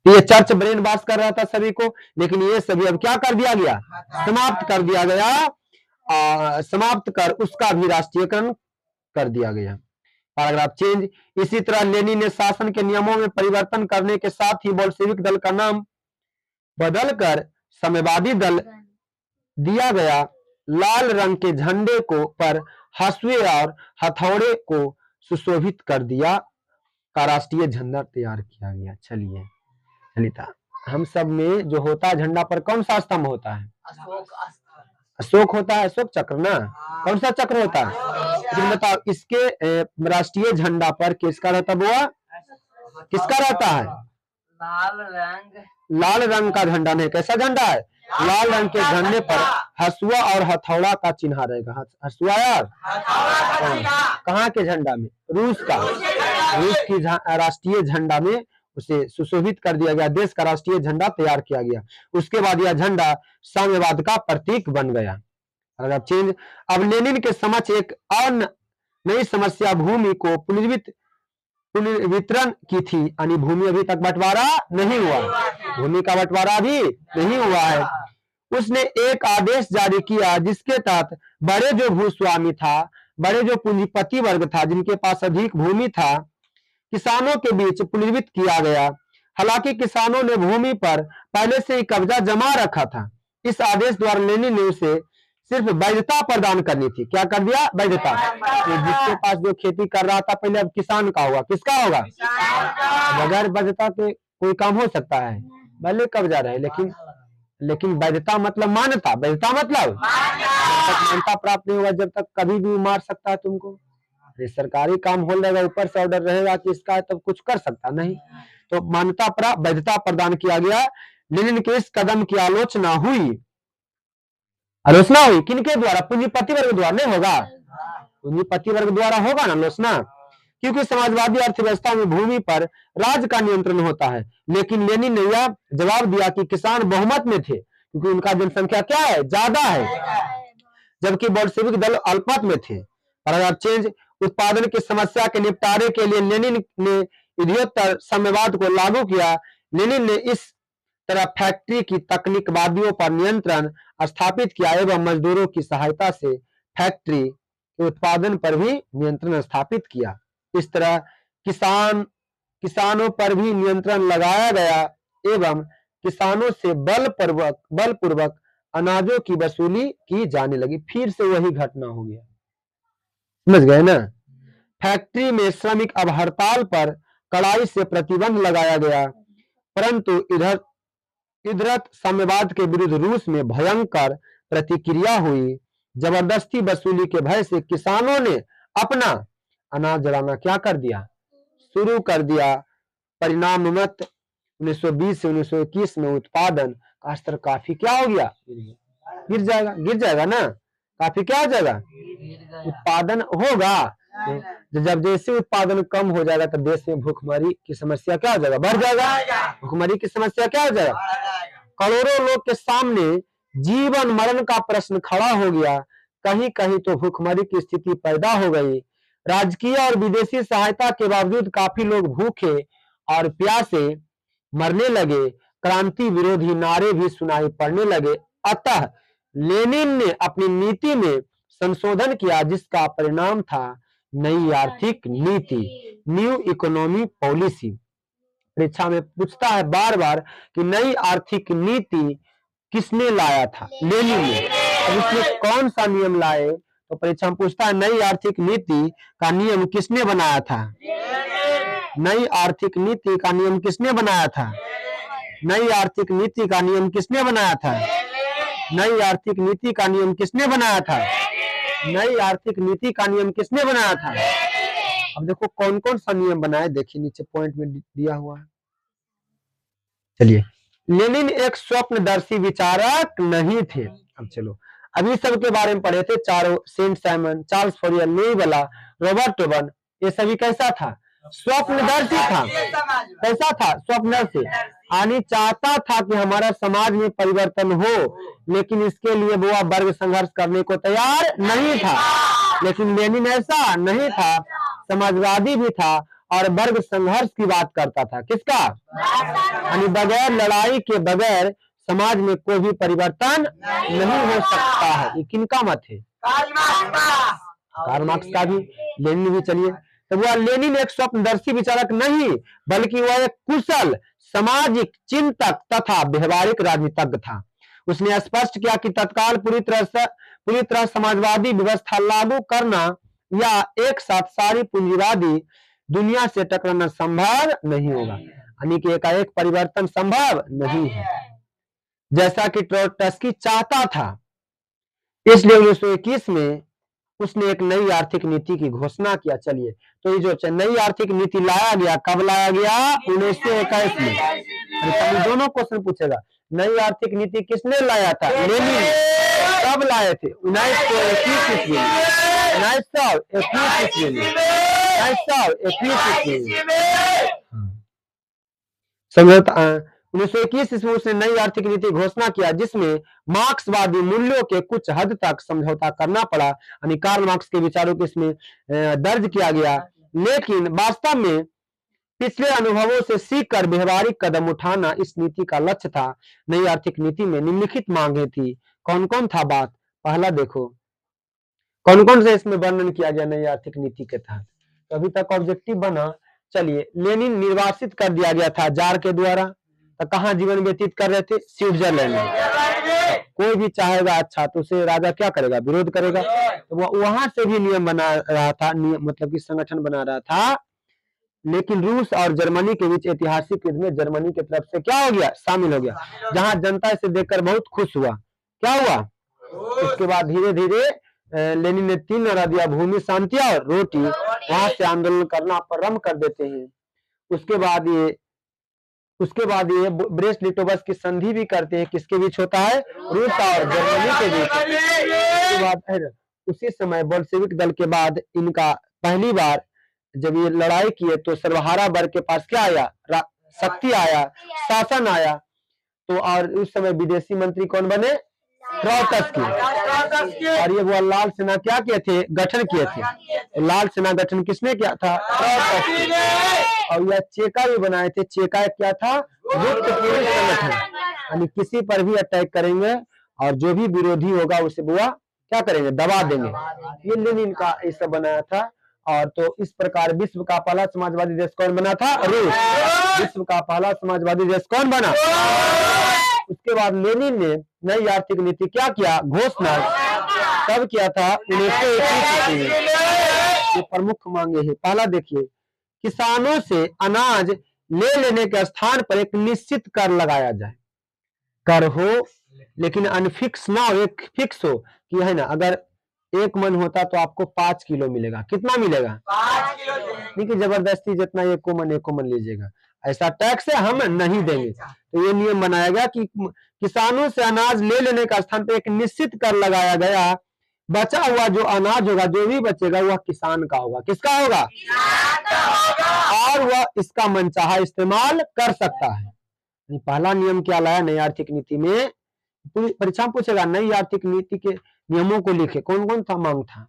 ये चर्च ब्रेन वॉश कर रहा था सभी को, लेकिन ये सभी अब क्या कर दिया गया, समाप्त कर दिया गया, समाप्त कर उसका भी राष्ट्रीयकरण कर दिया गया। Paragraph change. इसी तरह लेनिन ने शासन के नियमों में परिवर्तन करने के साथ ही बोल्शेविक दल का नाम बदलकर साम्यवादी दल दिया गया। लाल रंग के झंडे को पर हंसुए और हथौड़े को सुशोभित कर दिया का राष्ट्रीय झंडा तैयार किया गया। चलिए ललिता, हम सब में जो होता है झंडा पर कौन सा स्तंभ होता है, अशोक होता है, अशोक चक्र ना, कौन सा चक्र होता है, लेकिन बताओ इसके राष्ट्रीय झंडा पर किसका रहता बुआ, किसका रहता है, लाल रंग का झंडा नहीं, कैसा झंडा है, लाल रंग के झंडे पर हसुआ और हथौड़ा का चिन्ह रहेगा। हसुआ यार कहाँ के झंडा में, रूस का, रूस की राष्ट्रीय झंडा में उसे सुशोभित कर दिया गया, देश का राष्ट्रीय झंडा तैयार किया गया। उसके बाद यह झंडा साम्यवाद का प्रतीक बन गया। अगर चेंज। अब लेनिन के समक्ष एक और नई समस्या भूमि को पुनर्वितरण की थी, यानी भूमि अभी तक बंटवारा नहीं हुआ, भूमि का बंटवारा अभी नहीं हुआ है। उसने एक आदेश जारी किया जिसके तहत बड़े जो भूस्वामी था, बड़े जो पूंजीपति वर्ग था, जिनके पास अधिक भूमि था, किसानों के बीच पुनर्वित किया गया। हालांकि किसानों ने भूमि पर पहले से ही कब्जा जमा रखा था। इस आदेश द्वारा लेनिन ने उसे सिर्फ वैधता प्रदान करनी थी। क्या कर दिया, वैधता। तो जिसके पास जो खेती कर रहा था पहले, अब किसान का होगा, किसका होगा, बगैर वैधता के कोई काम हो सकता है, भले कब्जा रहे, लेकिन वैधता मतलब मान्यता, वैधता मतलब जब तक मान्यता प्राप्त नहीं होगा, जब तक कभी भी मार सकता है तुमको। सरकारी काम हो रहेगा, ऊपर से ऑर्डर रहेगा कि इसका है, तब कुछ कर सकता नहीं। तो मान्यता प्राप्त, वैधता प्रदान किया गया। लेनिन के इस कदम की आलोचना हुई किनके द्वारा, पूंजीपति वर्ग द्वारा नहीं होगा, पूंजीपति वर्ग द्वारा होगा ना आलोचना, क्योंकि समाजवादी अर्थव्यवस्था में भूमि पर राज्य का नियंत्रण होता है। लेकिन लेनिन ने यह जवाब दिया कि किसान बहुमत में थे, क्योंकि उनका जनसंख्या क्या है, ज्यादा है, जबकि बोल्शेविक दल अल्पमत में थे। Paragraph change. उत्पादन की समस्या के निपटारे के लिए लेनिन ने इडियोत्तर साम्यवाद को लागू किया। लेनिन ने इस तरह फैक्ट्री की तकनीकवादियों पर नियंत्रण स्थापित किया एवं मजदूरों की सहायता से फैक्ट्री के उत्पादन पर भी नियंत्रण स्थापित किया। इस तरह किसानों पर भी नियंत्रण लगाया गया एवं किसानों से बलपूर्वक अनाजों की वसूली की जाने लगी। फिर से वही घटना हो गया, समझ गए ना। फैक्ट्री में श्रमिक अब हड़ताल पर कड़ाई से प्रतिबंध लगाया गया, परंतु इधर साम्यवाद के विरुद्ध रूस में भयंकर प्रतिक्रिया हुई। जबरदस्ती वसूली के भय से किसानों ने अपना अनाज जलाना क्या कर दिया, शुरू कर दिया। परिणामत 1920 से 1921 में उत्पादन का स्तर काफी क्या हो गया, गिर जाएगा ना, काफी क्या हो जाएगा, उत्पादन होगा जब जैसे उत्पादन कम हो जाएगा तो देश में भूखमरी की समस्या क्या हो जाएगा, बढ़ जाएगा। भूखमरी की समस्या क्या हो जाएगा, करोड़ों लोग के सामने जीवन मरण का प्रश्न खड़ा हो गया। कहीं कहीं तो भूखमरी की स्थिति पैदा हो गई। राजकीय और विदेशी सहायता के बावजूद काफी लोग भूखे और प्यासे मरने लगे। क्रांति विरोधी नारे भी सुनाई पड़ने लगे। अतः लेनिन ने अपनी नीति में संशोधन किया, जिसका परिणाम था नई आर्थिक नीति, न्यू इकोनॉमी पॉलिसी। परीक्षा में पूछता है बार बार कि नई आर्थिक नीति किसने लाया था, लेनिन ने। अब इसमें कौन सा नियम लाए, तो परीक्षा में पूछता है नई आर्थिक नीति का नियम किसने बनाया था। नई आर्थिक नीति का नियम किसने बनाया था, नई आर्थिक नीति का नियम किसने बनाया था, नई आर्थिक नीति का नियम किसने बनाया था, नई आर्थिक नीति का नियम किसने बनाया था। अब देखो कौन कौन सा नियम बनाए, देखिए नीचे पॉइंट में दिया हुआ है। चलिए, लेनिन एक स्वप्नदर्शी विचारक नहीं थे। अब चलो अभी सबके बारे में पढ़े थे, चारों, Saint Simon, Charles Fourier, Louis वाला, रॉबर्ट ओवन, ये सभी कैसा था, स्वप्नदर्शी था। कैसा था, स्वप्नदर्शी, यानी चाहता था कि हमारा समाज में परिवर्तन हो, लेकिन इसके लिए वो वर्ग संघर्ष करने को तैयार नहीं था। लेकिन लेनिन ऐसा नहीं था, समाजवादी भी था और वर्ग संघर्ष की बात करता था। किसका, यानी बगैर लड़ाई के बगैर समाज में कोई भी परिवर्तन नहीं हो सकता है। ये किनका मत है, कार्ल मार्क्स का भी, लेनिन भी। चलिए, तो वह लेनिन एक स्वप्नदर्शी विचारक नहीं, बल्कि वह एक कुशल सामाजिक चिंतक तथा व्यवहारिक राजनीतिज्ञ था। उसने स्पष्ट किया कि तत्काल पूरी तरह समाजवादी व्यवस्था लागू करना या एक साथ सारी पूंजीवादी दुनिया से टकराना संभव नहीं होगा, यानी कि एकाएक परिवर्तन संभव नहीं है, जैसा कि ट्रोट्स्की चाहता था। इसलिए 1921 में उसने एक नई आर्थिक नीति की घोषणा किया। चलिए, तो ये जो नई आर्थिक नीति लाया गया, कब लाया गया, 1921 में। दोनों क्वेश्चन पूछेगा, नई आर्थिक नीति किसने लाया था, लेनिन। कब लाए थे, 1921 ईस्वी में, 1921 ईस्वी में, 1921 ईस्वी में। समझौता 1921 ईस्वी में उसने नई आर्थिक नीति घोषणा किया, जिसमें मार्क्सवादी मूल्यों के कुछ हद तक समझौता करना पड़ा, यानी कार्ल मार्क्स के विचारों को इसमें दर्ज किया गया। लेकिन वास्तव में पिछले अनुभवों से सीखकर व्यवहारिक कदम उठाना इस नीति का लक्ष्य था। नई आर्थिक नीति में निम्नलिखित मांगे थी। कौन कौन था बात, पहला देखो कौन कौन से इसमें वर्णन किया गया नई आर्थिक नीति के तहत। तो अभी तक ऑब्जेक्टिव बना। चलिए, लेनिन निर्वासित कर दिया गया था जार के द्वारा। तो कहाँ जीवन व्यतीत कर रहे थे, स्विट्जरलैंड में। कोई भी चाहेगा अच्छा तो उसे राजा क्या करेगा, विरोध करेगा। तो वहां से भी नियम बना रहा था, मतलब कि संगठन बना रहा था। लेकिन रूस और जर्मनी के बीच ऐतिहासिक युद्ध में जर्मनी की तरफ से क्या हो गया, शामिल हो गया, जहां जनता इसे देखकर बहुत खुश हुआ। क्या हुआ, उसके बाद धीरे धीरे लेनिन ने 3 नारा दिया, भूमि, शांति और रोटी। वहां से आंदोलन करना प्रारंभ कर देते हैं। उसके बाद ये ब्रेस्ट लिटोवस की संधि भी करते हैं। किसके बीच होता है, रूस और जर्मनी के बीच। उसके बाद उसी समय बोल्शेविक दल के बाद इनका पहली बार जब ये लड़ाई किए तो सर्वहारा वर्ग के पास क्या आया, शक्ति आया, शासन आया। तो और उस समय विदेशी मंत्री कौन बने, ट्रोट्स्की। और ये वो लाल सेना क्या किए थे, गठन किए थे। लाल सेना गठन किसने किया था, ट्रोट्स्की। और यह चेका भी बनाए थे। चेका क्या था, गुप्त पुलिस संगठन, यानी किसी पर भी अटैक करेंगे और जो भी विरोधी होगा उसे बुआ क्या करेंगे, दबा देंगे। ये लेनिन का ये सब बनाया था। और तो इस प्रकार विश्व का पहला समाजवादी देश कौन बना था, रूस। विश्व का पहला समाजवादी देश कौन बना। उसके बाद लेनिन ने नई आर्थिक नीति क्या किया, घोषणा कब किया था, 1921 में। ये प्रमुख मांगे हैं। पहला देखिए, किसानों से अनाज ले लेने के स्थान पर एक निश्चित कर लगाया जाए। कर हो लेकिन अनफिक्स ना हो, एक फिक्स हो कि है ना, अगर 1 मन होता तो आपको 5 किलो मिलेगा। कितना मिलेगा, 5 किलो। नहीं कि जबरदस्ती जितना 1 मन लीजिएगा, ऐसा टैक्स हम नहीं देंगे। तो ये नियम बनाया गया कि किसानों से अनाज ले लेने का स्थान पर एक निश्चित कर लगाया गया। बचा हुआ जो अनाज होगा, जो भी बचेगा वह किसान का होगा। किसका होगा? और वह इसका मनचाहा इस्तेमाल कर सकता है। पहला नियम क्या लाया नई आर्थिक नीति में? परीक्षा में पूछेगा नई आर्थिक नीति के नियमों को लिखे। कौन कौन सा मांग था?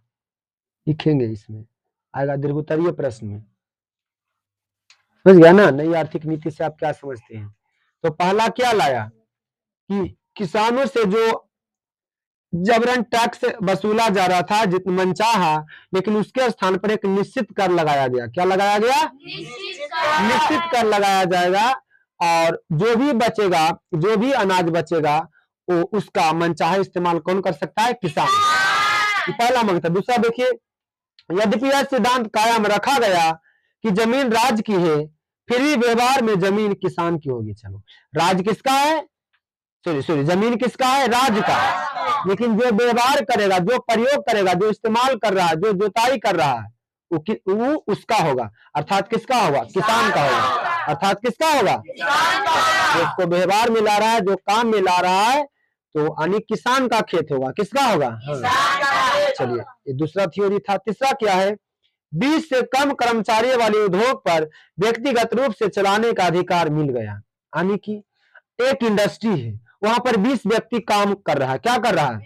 लिखेंगे, इसमें आएगा दीर्घोत्तरीय प्रश्न में। समझ गया ना? नई आर्थिक नीति से आप क्या समझते हैं? तो पहला क्या लाया कि किसानों से जो जबरन टैक्स वसूला जा रहा था जितना मनचाहा, लेकिन उसके स्थान पर एक निश्चित कर लगाया गया। क्या लगाया गया? निश्चित कर लगाया जाएगा, और जो भी बचेगा, जो भी अनाज बचेगा, वो उसका मनचाहा इस्तेमाल कौन कर सकता है? किसान। पहला मांग था। दूसरा देखिए, यद्यपि यह सिद्धांत कायम रखा गया कि जमीन राज्य की है, फिर भी व्यवहार में जमीन किसान की होगी। चलो, राज्य किसका है? सॉरी, जमीन किसका है? राज्य का। लेकिन जो व्यवहार करेगा, जो प्रयोग करेगा, जो इस्तेमाल कर रहा है, जो जुताई कर रहा है, वो उसका होगा। अर्थात किसका होगा? किसान का होगा। अर्थात किसका होगा? जिसको व्यवहार में ला रहा है, जो काम में ला रहा है, तो यानी किसान का खेत होगा। किसका होगा? चलिए, ये दूसरा थ्योरी था। तीसरा क्या है? 20 से कम कर्मचारियों वाले उद्योग पर व्यक्तिगत रूप से चलाने का अधिकार मिल गया। यानी कि एक इंडस्ट्री है, वहां पर 20 व्यक्ति काम कर रहा है। क्या कर रहा है?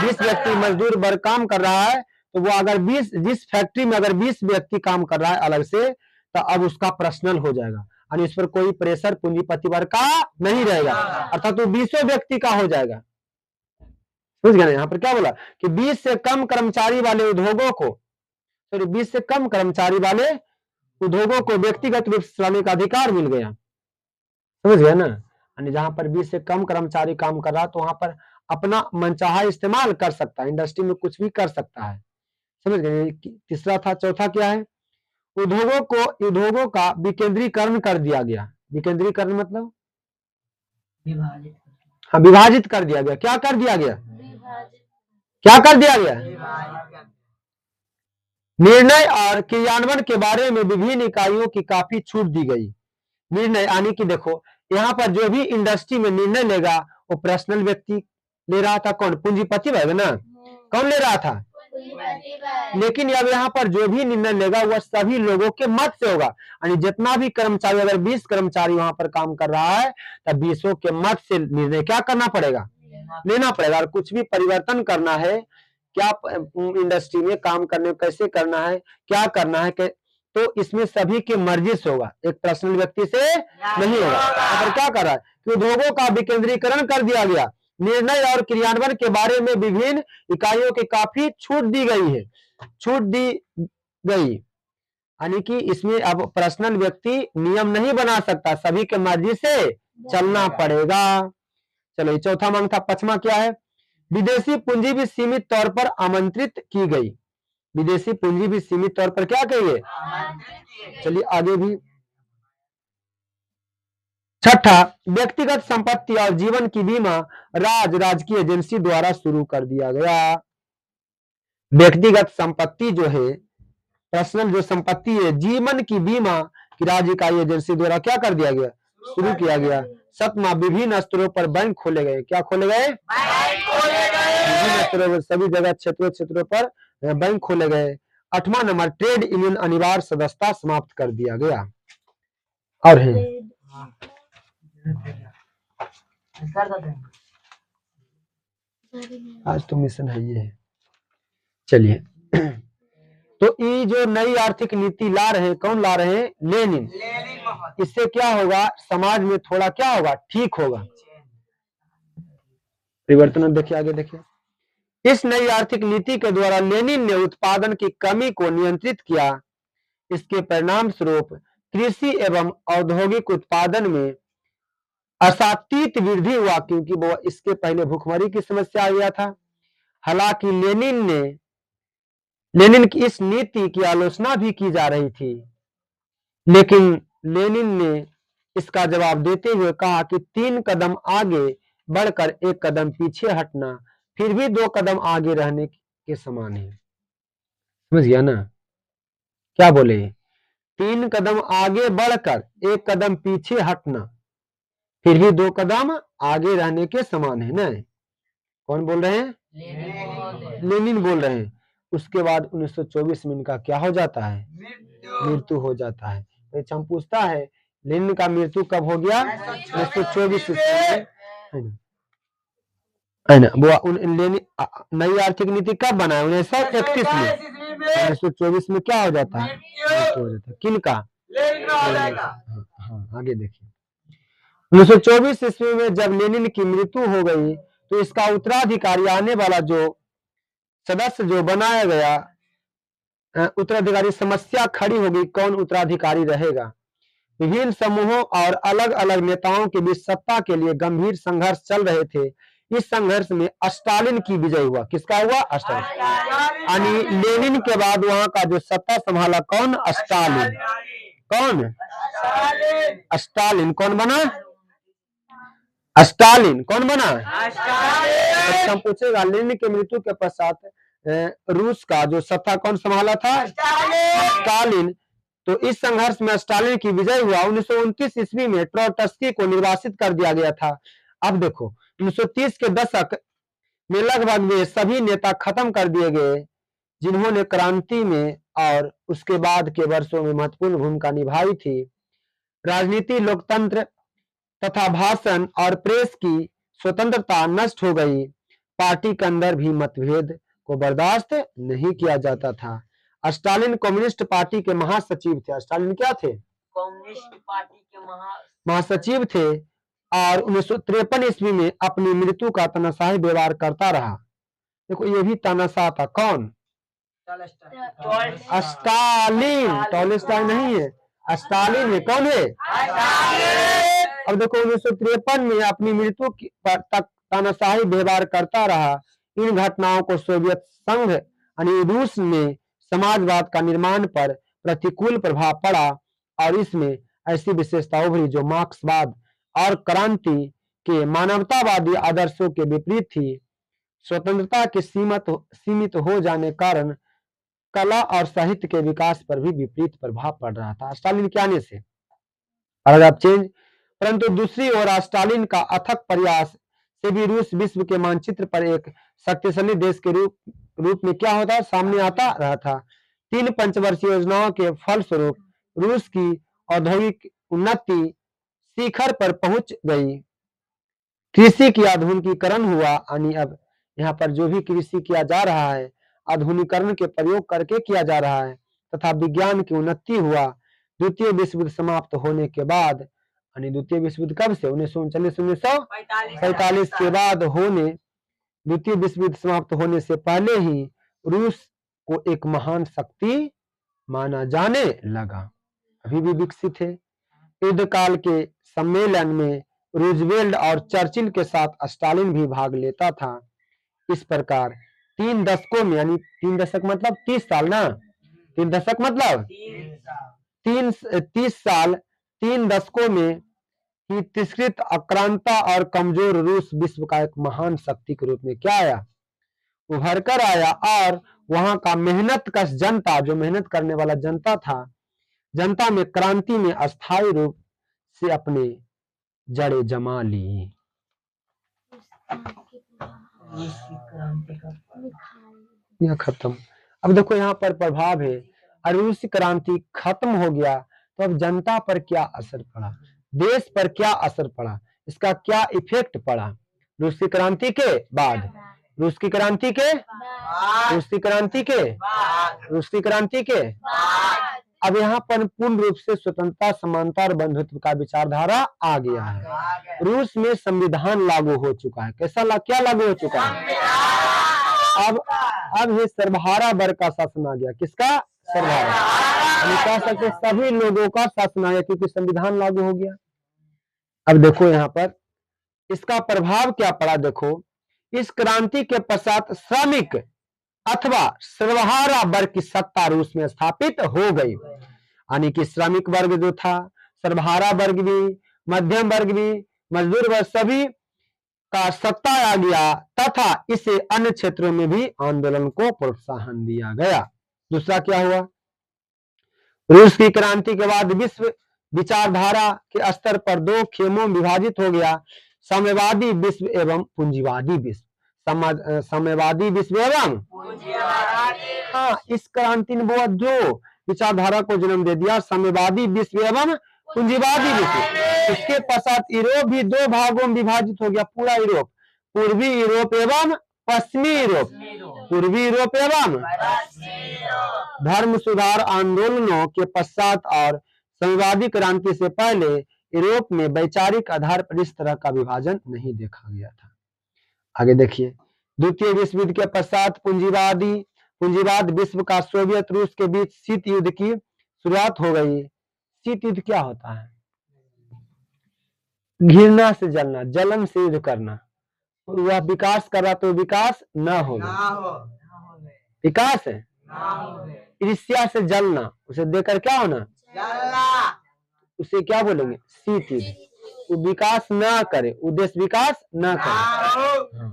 20 व्यक्ति मजदूर वर्ग काम कर रहा है। तो वो अगर 20, जिस फैक्ट्री में अगर 20 व्यक्ति काम कर रहा है अलग से, तो अब उसका पर्सनल हो जाएगा, यानी इस पर कोई प्रेशर पूंजीपति वर्ग का नहीं रहेगा, अर्थात वो 20 व्यक्ति का हो जाएगा। समझ गए? यहाँ पर क्या बोला कि 20 से कम कर्मचारी वाले उद्योगों को, सॉरी 20 से कम कर्मचारी वाले उद्योगों को व्यक्तिगत रूप से चलाने का अधिकार मिल गया। समझ गया ना? यानी जहां पर 20 से कम कर्मचारी काम कर रहा है, तो वहां पर अपना मनचाहा इस्तेमाल कर सकता है, इंडस्ट्री में कुछ भी कर सकता है। समझ गए? तीसरा था। चौथा क्या है? उद्योगों का विकेंद्रीकरण कर दिया गया। विकेंद्रीकरण मतलब विभाजित। हाँ, विभाजित कर दिया गया। क्या कर दिया गया? क्या कर दिया गया? निर्णय और क्रियान्वयन के बारे में विभिन्न इकाइयों की काफी छूट दी गई। निर्णय यानी कि देखो, यहाँ पर जो भी इंडस्ट्री में निर्णय लेगा वो पर्सनल व्यक्ति ले रहा था। कौन? पूंजीपति वर्ग ना। कौन ले रहा था? लेकिन अब यहाँ पर जो भी निर्णय लेगा वह सभी लोगों के मत से होगा। यानी जितना भी कर्मचारी, अगर 20 कर्मचारी वहां पर काम कर रहा है, तब 20 के मत से निर्णय क्या करना पड़ेगा? लेना पड़ेगा। और कुछ भी परिवर्तन करना है, क्या इंडस्ट्री में काम करने कैसे करना है, क्या करना है, तो इसमें सभी के मर्जी से होगा, एक पर्सनल व्यक्ति से नहीं होगा। पर क्या कर रहा है कि उद्योगों का विकेंद्रीकरण कर दिया गया। निर्णय और क्रियान्वयन के बारे में विभिन्न इकाइयों की काफी छूट दी गई है। छूट दी गई यानी कि इसमें अब पर्सनल व्यक्ति नियम नहीं बना सकता, सभी के मर्जी से चलना पड़ेगा। चलो, ये चौथा मांग था। पांचवा क्या है? विदेशी पूंजी भी सीमित तौर पर आमंत्रित की गई। विदेशी पूंजी भी सीमित तौर पर क्या कहिए? चलिए आगे भी। छठा, व्यक्तिगत संपत्ति और जीवन की बीमा राजकीय एजेंसी द्वारा शुरू कर दिया गया। व्यक्तिगत संपत्ति जो है, पर्सनल जो संपत्ति है, जीवन की बीमा की राज्यकारी एजेंसी द्वारा क्या कर दिया गया? शुरू किया गया। सतमा, विभिन्न स्तरों पर बैंक खोले गए। क्या खोले गए? विभिन्न स्तरों पर, सभी जगह क्षेत्रों पर बैंक खोले गए। 8वां नंबर, ट्रेड यूनियन अनिवार्य सदस्यता समाप्त कर दिया गया। और है आज तो मिशन है ये। चलिए, तो ये जो नई आर्थिक नीति ला रहे हैं, कौन ला रहे हैं? लेनिन। इससे क्या होगा? समाज में थोड़ा क्या होगा? ठीक होगा, परिवर्तन। देखिए आगे देखिए। इस नई आर्थिक नीति के द्वारा लेनिन ने उत्पादन की कमी को नियंत्रित किया। इसके परिणाम स्वरूप कृषि एवं औद्योगिक उत्पादन में अशातीत वृद्धि हुआ, क्योंकि वो इसके पहले भूखमरी की समस्या आ गया था। हालांकि लेनिन की इस नीति की आलोचना भी की जा रही थी, लेकिन लेनिन ने इसका जवाब देते हुए कहा कि 3 कदम आगे बढ़कर 1 कदम पीछे हटना फिर भी 2 कदम आगे रहने के समान है। समझ गया ना? क्या बोले? 3 कदम आगे बढ़कर 1 कदम पीछे हटना फिर भी 2 कदम आगे रहने के समान है ना। कौन बोल रहे हैं? लेनिन बोल रहे हैं। उसके बाद 1924 में इनका क्या हो जाता है? मृत्यु हो जाता है। तो हम पूछता है लेनिन का मृत्यु कब हो गया? 1924 ईस्वी में, है ना? वो लेनिन नई आर्थिक नीति कब बनाया? 1931 में। 1924 में क्या हो जाता है? मृत्यु हो जाता है। किनका? हाँ, आगे देखिए। 1924 ईस्वी में जब लेनिन की मृत्यु हो गई तो इसका उत्तराधिकारी आने वाला जो सदस्य जो बनाया गया उत्तराधिकारी समस्या खड़ी होगी, कौन उत्तराधिकारी रहेगा? विभिन्न समूहों और अलग अलग नेताओं के बीच सत्ता के लिए गंभीर संघर्ष चल रहे थे। इस संघर्ष में स्टालिन की विजय हुआ। किसका हुआ? स्टालिन। यानी लेनिन के बाद वहां का जो सत्ता संभाला कौन? स्टालिन। कौन? स्टालिन। कौन बना? स्टालिन। कौन बना? हम पूछेगा लेनिन के मृत्यु के पश्चात रूस का जो सत्ता कौन संभाला था? स्टालिन। तो इस संघर्ष में स्टालिन की विजय हुआ। 1929 ईस्वी में ट्रोट्स्की को निर्वासित कर दिया गया था। अब देखो 1930 के दशक में लगभग वे सभी नेता खत्म कर दिए गए जिन्होंने क्रांति में और उसके बाद के वर्षों में महत्वपूर्ण भूमिका निभाई थी। राजनीति, लोकतंत्र तथा भाषण और प्रेस की स्वतंत्रता नष्ट हो गई। पार्टी के अंदर भी मतभेद को बर्दाश्त नहीं किया जाता था। स्टालिन कम्युनिस्ट पार्टी के महासचिव थे। स्टालिन क्या थे? कम्युनिस्ट पार्टी के महासचिव थे और 1953 ईस्वी में अपनी मृत्यु का तानाशाही व्यवहार करता रहा। देखो ये भी तानाशाह था। कौन? स्टालिन। टॉलस्टॉय नहीं है, स्टालिन है। कौन है? अब देखो 1953 में अपनी मृत्यु तक तानाशाही व्यवहार करता रहा। इन घटनाओं को सोवियत संघ यानी रूस में समाजवाद का निर्माण पर प्रतिकूल प्रभाव पड़ा और इसमें ऐसी विशेषता उभरी जो मार्क्सवाद और क्रांति के मानवतावादी आदर्शों के विपरीत थी। स्वतंत्रता के सीमित हो जाने कारण कला और साहित्य के विकास पर भी विपरीत प्रभाव पड़ रहा था स्टालिन के आने से। अलग आप चेंज। परंतु दूसरी ओर स्टालिन का अथक प्रयास से भी रूस विश्व के मानचित्र पर एक शक्तिशाली देश के रूप में क्या होता सामने आता रहा था। 3 पंचवर्षीय योजनाओं के फलस्वरूप रूस की औद्योगिक उन्नति शिखर पर पहुंच गई। कृषि की आधुनिकीकरण हुआ। यानी अब यहाँ पर जो भी कृषि किया जा रहा है आधुनिकीकरण के प्रयोग करके किया जा रहा है तथा विज्ञान की उन्नति हुआ। द्वितीय विश्व युद्ध समाप्त होने के बाद यानी द्वितीय विश्व युद्ध कब से? 1939-1945 के बाद होने द्वितीय विश्व युद्ध समाप्त होने से पहले ही रूस को एक महान शक्ति माना जाने लगा। अभी भी विकसित है। युद्ध काल के सम्मेलन में रूजवेल्ट और चर्चिल के साथ स्टालिन भी भाग लेता था। इस प्रकार 3 दशकों में यानी 3 दशक मतलब 30 साल ना, 3 दशक मतलब 30 साल 3 दशकों में ही तिरस्कृत, आक्रांता और कमजोर रूस विश्व का एक महान शक्ति के रूप में क्या आया? उभर कर आया और वहां का मेहनत कश जनता, जो मेहनत करने वाला जनता था, जनता में क्रांति में अस्थायी रूप से अपने जड़ें जमा ली। यह खत्म। अब देखो यहाँ पर प्रभाव है। रूसी क्रांति खत्म हो गया तो अब जनता पर क्या असर पड़ा, देश पर क्या असर पड़ा, इसका क्या इफेक्ट पड़ा? रूस की क्रांति के बाद, रूस की क्रांति के, रूस की क्रांति के, रूस की क्रांति के अब यहाँ पर पूर्ण रूप से स्वतंत्रता, समानता और बंधुत्व का विचारधारा आ गया है। रूस में संविधान लागू हो चुका है। कैसा क्या लागू हो चुका है? अब ये सर्वहारा वर्ग का शासन आ गया। किसका? सर्वहारा। हम कह सकते सभी लोगों का शासन आ गया क्योंकि संविधान लागू हो गया। अब देखो यहाँ पर इसका प्रभाव क्या पड़ा। देखो इस क्रांति के पश्चात श्रमिक अथवा सर्वहारा वर्ग की सत्ता रूस में स्थापित हो गई। यानी कि श्रमिक वर्ग जो था, सर्वहारा वर्ग भी, मध्यम वर्ग भी, मजदूर वर्ग सभी का सत्ता आ गया तथा इसे अन्य क्षेत्रों में भी आंदोलन को प्रोत्साहन दिया गया। दूसरा क्या हुआ? रूस की क्रांति के बाद विश्व विचारधारा के स्तर पर 2 खेमों में विभाजित हो गया, साम्यवादी विश्व एवं पूंजीवादी विश्व। साम्यवादी विश्व एवं हाँ, इस क्रांति ने बहुत जो विचारधारा को जन्म दे दिया, साम्यवादी विश्व एवं पूंजीवादी विश्व। इसके पश्चात यूरोप भी दो भागों में विभाजित हो गया, पूरा यूरोप, पूर्वी यूरोप एवं पश्चिमी यूरोप, पूर्वी यूरोप एवं धर्म सुधार आंदोलनों के पश्चात और साम्यवादी क्रांति से पहले यूरोप में वैचारिक आधार पर इस तरह का विभाजन नहीं देखा गया था। आगे देखिए, द्वितीय विश्व युद्ध के पश्चात पूंजीवाद विश्व का सोवियत रूस के बीच शीत युद्ध की शुरुआत हो गई। शीत युद्ध क्या होता है? घृणा से जलना, जलन से युद्ध करना। वह विकास कर रहा तो विकास न होगा, विकास है ईर्ष्या से जलना, उसे देकर क्या होना, उसे क्या बोलेंगे? शीत युद्ध। वो विकास न करे, उद्देश्य विकास न करे,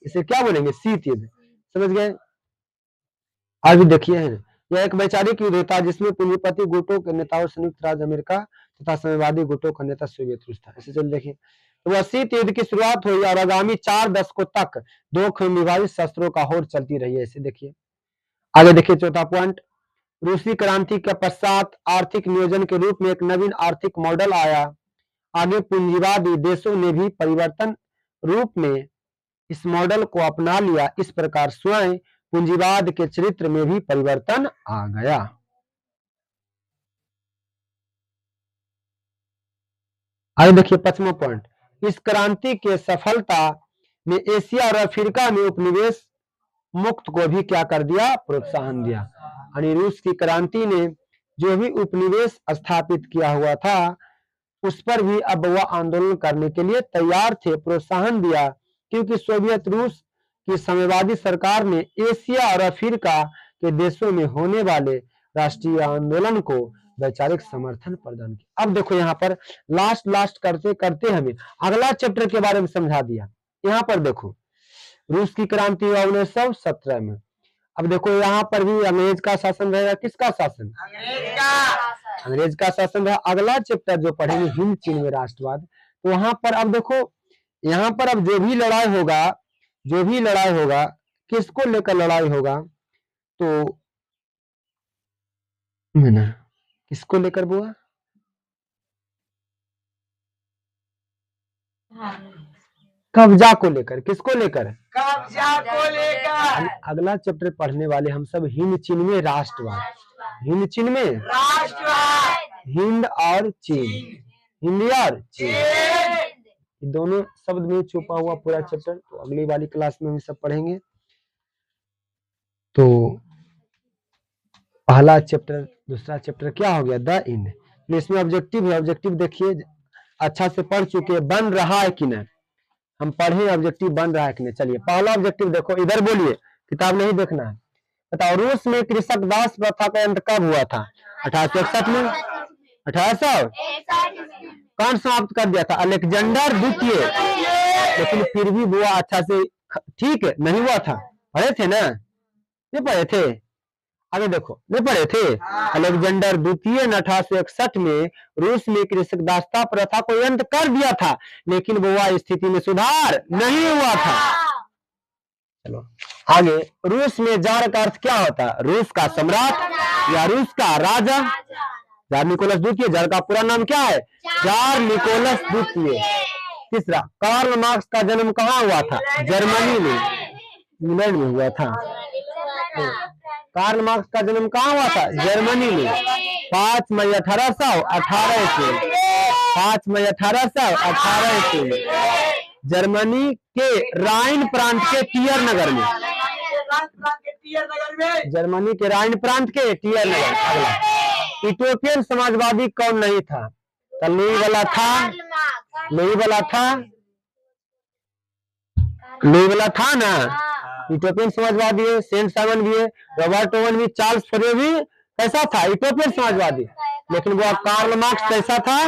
इसे क्या बोलेंगे? शीत युद्ध। समझ गए? आगे देखिए, यह एक वैचारिक युद्ध था जिसमें पूंजीपति गुटों के नेताओं संयुक्त राज्य अमेरिका तथा साम्यवादी गुटों का नेता सोवियत रूस था। इसे चलिए देखिए, तो वह शीत युद्ध की शुरुआत हुई और आगामी 4 दशकों तक दो विभाजित शस्त्रों का होड़ चलती रही है। इसे देखिए, आगे देखिए, चौथा पॉइंट, रूसी क्रांति के पश्चात आर्थिक नियोजन के रूप में एक नवीन आर्थिक मॉडल आया। आगे पूंजीवादी देशों ने भी परिवर्तन रूप में इस मॉडल को अपना लिया। इस प्रकार स्वयं पूंजीवाद के चरित्र में भी परिवर्तन आ गया। आगे देखिए, पांचवा पॉइंट, इस क्रांति के सफलता ने एशिया और अफ्रीका में उपनिवेश मुक्त को भी क्या कर दिया? प्रोत्साहन दिया। यानी रूस की क्रांति ने जो भी उपनिवेश स्थापित किया हुआ था उस पर भी अब वह आंदोलन करने के लिए तैयार थे, प्रोत्साहन दिया, क्योंकि सोवियत रूस की साम्यवादी सरकार ने एशिया और अफ्रीका के देशों में होने वाले राष्ट्रीय आंदोलन को वैचारिक समर्थन प्रदान किया। अब देखो, यहाँ पर लास्ट करते करते हमें अगला चैप्टर के बारे में समझा दिया। यहाँ पर देखो, रूस की क्रांति हुआ 1917 में। अब देखो, यहाँ पर भी अंग्रेज का शासन रहेगा। किसका शासन? अंग्रेज का शासन रहा। अगला चैप्टर जो पढ़ेंगे हिंद चीन में राष्ट्रवाद, तो वहां पर अब देखो, यहाँ पर अब जो भी लड़ाई होगा, किसको लेकर लड़ाई होगा? तो किसको लेकर बुआ? कब्जा को लेकर। किसको लेकर? कब्जा को लेकर। अगला चैप्टर पढ़ने वाले हम सब हिंद चीन में राष्ट्रवाद, हिंद चीन में राष्ट्रवाद, हिंद और चीन, हिंद और चीन, दोनों शब्द में छुपा हुआ पूरा चैप्टर। तो अगली वाली क्लास में हम सब पढ़ेंगे। तो पहला चैप्टर, दूसरा चैप्टर क्या हो गया? The end. इसमें ऑब्जेक्टिव है, ऑब्जेक्टिव देखिए अच्छा से पढ़ चुके, बन रहा है कि नहीं, हम पढ़े ऑब्जेक्टिव बन रहा है कि नहीं। चलिए पहला ऑब्जेक्टिव देखो, इधर बोलिए, किताब नहीं देखना है। बताओ, रूस में कृषक दास प्रथा का अंत कब हुआ था? 1861 में। 1800 कौन समाप्त कर दिया था? अलेक्जेंडर द्वितीय। लेकिन फिर भी वो अच्छा से ठीक नहीं हुआ था। पढ़े थे ना? नहीं पढ़े थे? आगे देखो, नहीं पढ़े थे? अलेक्जेंडर द्वितीय ने 1861 में रूस में कृषक दासता प्रथा को अंत कर दिया था, लेकिन वो स्थिति में सुधार नहीं हुआ था। चलो आगे, रूस में जार का अर्थ क्या होता है? रूस का सम्राट या रूस का राजा। जार निकोलस द्वितीय, जार का पूरा नाम क्या है? जार निकोलस द्वितीय। तीसरा, कार्ल मार्क्स का जन्म कहाँ हुआ था? जर्मनी में, इंग्लैंड में हुआ था। कार्ल मार्क्स का जन्म कहाँ हुआ था? जर्मनी में। 5 मई 1818 ईस्वी, 5 मई 1818 ईस्वी में जर्मनी के राइन प्रांत के टियर नगर में, जर्मनी के राइन प्रांत के टियर नगर। अगला, इथोपियन समाजवादी कौन नहीं था? लुई वाला था, लुई वाला था ना, इथोपियन समाजवादी है। सेंट साइमन भी है, रॉबर्ट ओवन भी, चार्ल्स फोरियर भी कैसा था? इथोपियन समाजवादी। लेकिन वो कार्ल मार्क्स कैसा था?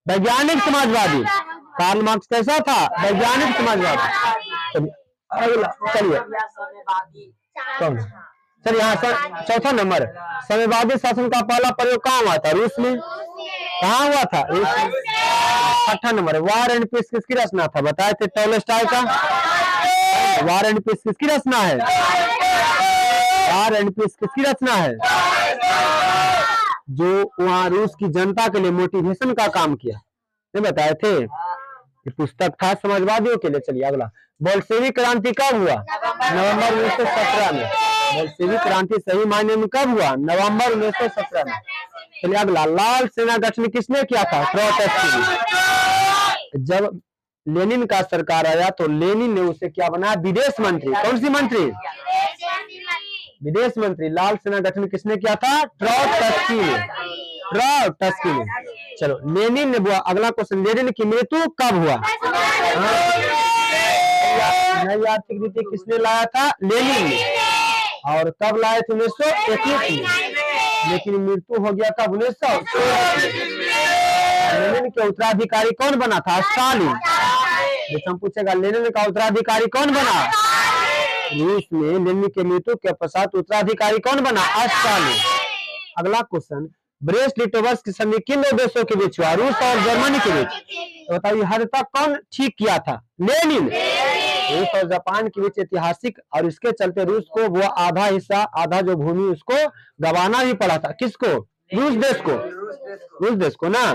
वैज्ञानिक समाजवादी। कार्ल मार्क्स कैसा था? वैज्ञानिक समाजवादी। अगला चलिए, चलिए यहाँ चौथा नंबर, साम्यवादी शासन का पहला प्रयोग कहाँ हुआ था? रूस में। कहाँ हुआ था? रूस में। छठा नंबर, वार एंड पीस किसकी रचना था? बताए थे टॉलस्टॉय का। वार एंड पीस किसकी रचना है? वार एंड पीस किसकी रचना है? जो वहां रूस की जनता के लिए मोटिवेशन का काम किया, नहीं बताए थे? ये पुस्तक था समाजवादियों के लिए। चलिए अगला, बोल्शेविक क्रांति कब हुआ? नवंबर 1917 में। बोल्शेविक क्रांति सही मायने में कब हुआ? नवंबर 1917 में। चलिए अगला, लाल सेना गठन किसने किया था? ट्रोट्स्की ने। जब लेनिन का सरकार आया तो लेनिन ने उसे क्या बनाया? विदेश मंत्री। कौन सी मंत्री? विदेश मंत्री। लाल सेना गठन किसने किया था? ट्रोट्स्की ने। ट्रोट्स्की ने। चलो लेनिन ने हुआ। अगला क्वेश्चन, लेनिन की मृत्यु कब हुआ? नई आर्थिक नीति किसने लाया था? लेनिन ने। और कब लाए थे? 1921 में। लेकिन मृत्यु हो गया था 1924। लेनिन के उत्तराधिकारी कौन बना था? स्टालिन। जैसे हम पूछेगा लेनिन का उत्तराधिकारी कौन बना? रूस में लेनिन के मृत्यु के पश्चात उत्तराधिकारी कौन बना? स्टालिन। अगला क्वेश्चन, ब्रेस्ट लिटोवस्क की संधि किन दो देशों के बीच हुआ? रूस और जर्मनी के बीच। तो बताइए हद तक कौन ठीक किया था? लेनिन। रूस और जापान के बीच ऐतिहासिक, और इसके चलते रूस को वो आधा हिस्सा, आधा जो भूमि उसको गंवाना भी पड़ा था। किसको? रूस देश को। रूस देश को ना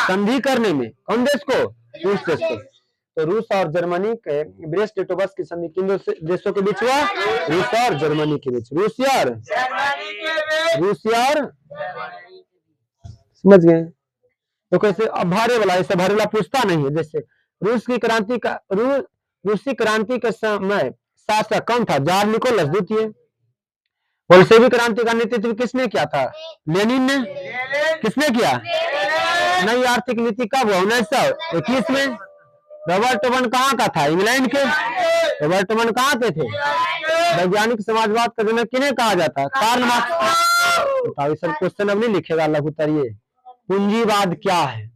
संधि करने में। कौन देश को? रूस देश को। तो रूस और जर्मनी के ब्रेस्ट लिटोवस्क की संधि किन देशों के बीच हुआ? रूस और जर्मनी के बीच। रूसिया और समझ गए? तो कैसे? अब भारे वाला, ऐसे भारे वाला पूछता नहीं है। जैसे रूसी क्रांति के समय शासक कौन था? जार निकोलस द्वितीय। बोल्शेविक क्रांति का नेतृत्व किसने किया था? लेनिन ने। किसने किया? नई आर्थिक नीति कब हुआ? 1921 में। रॉबर्ट ओवन कहाँ का था? इंग्लैंड के। रॉबर्ट ओवन कहाँ के थे? वैज्ञानिक समाजवाद का जनक किन्हें कहा जाता है? Karl Marx. बताओ सब क्वेश्चन अब नहीं लिखेगा लघुत्तर। ये पूंजीवाद क्या है?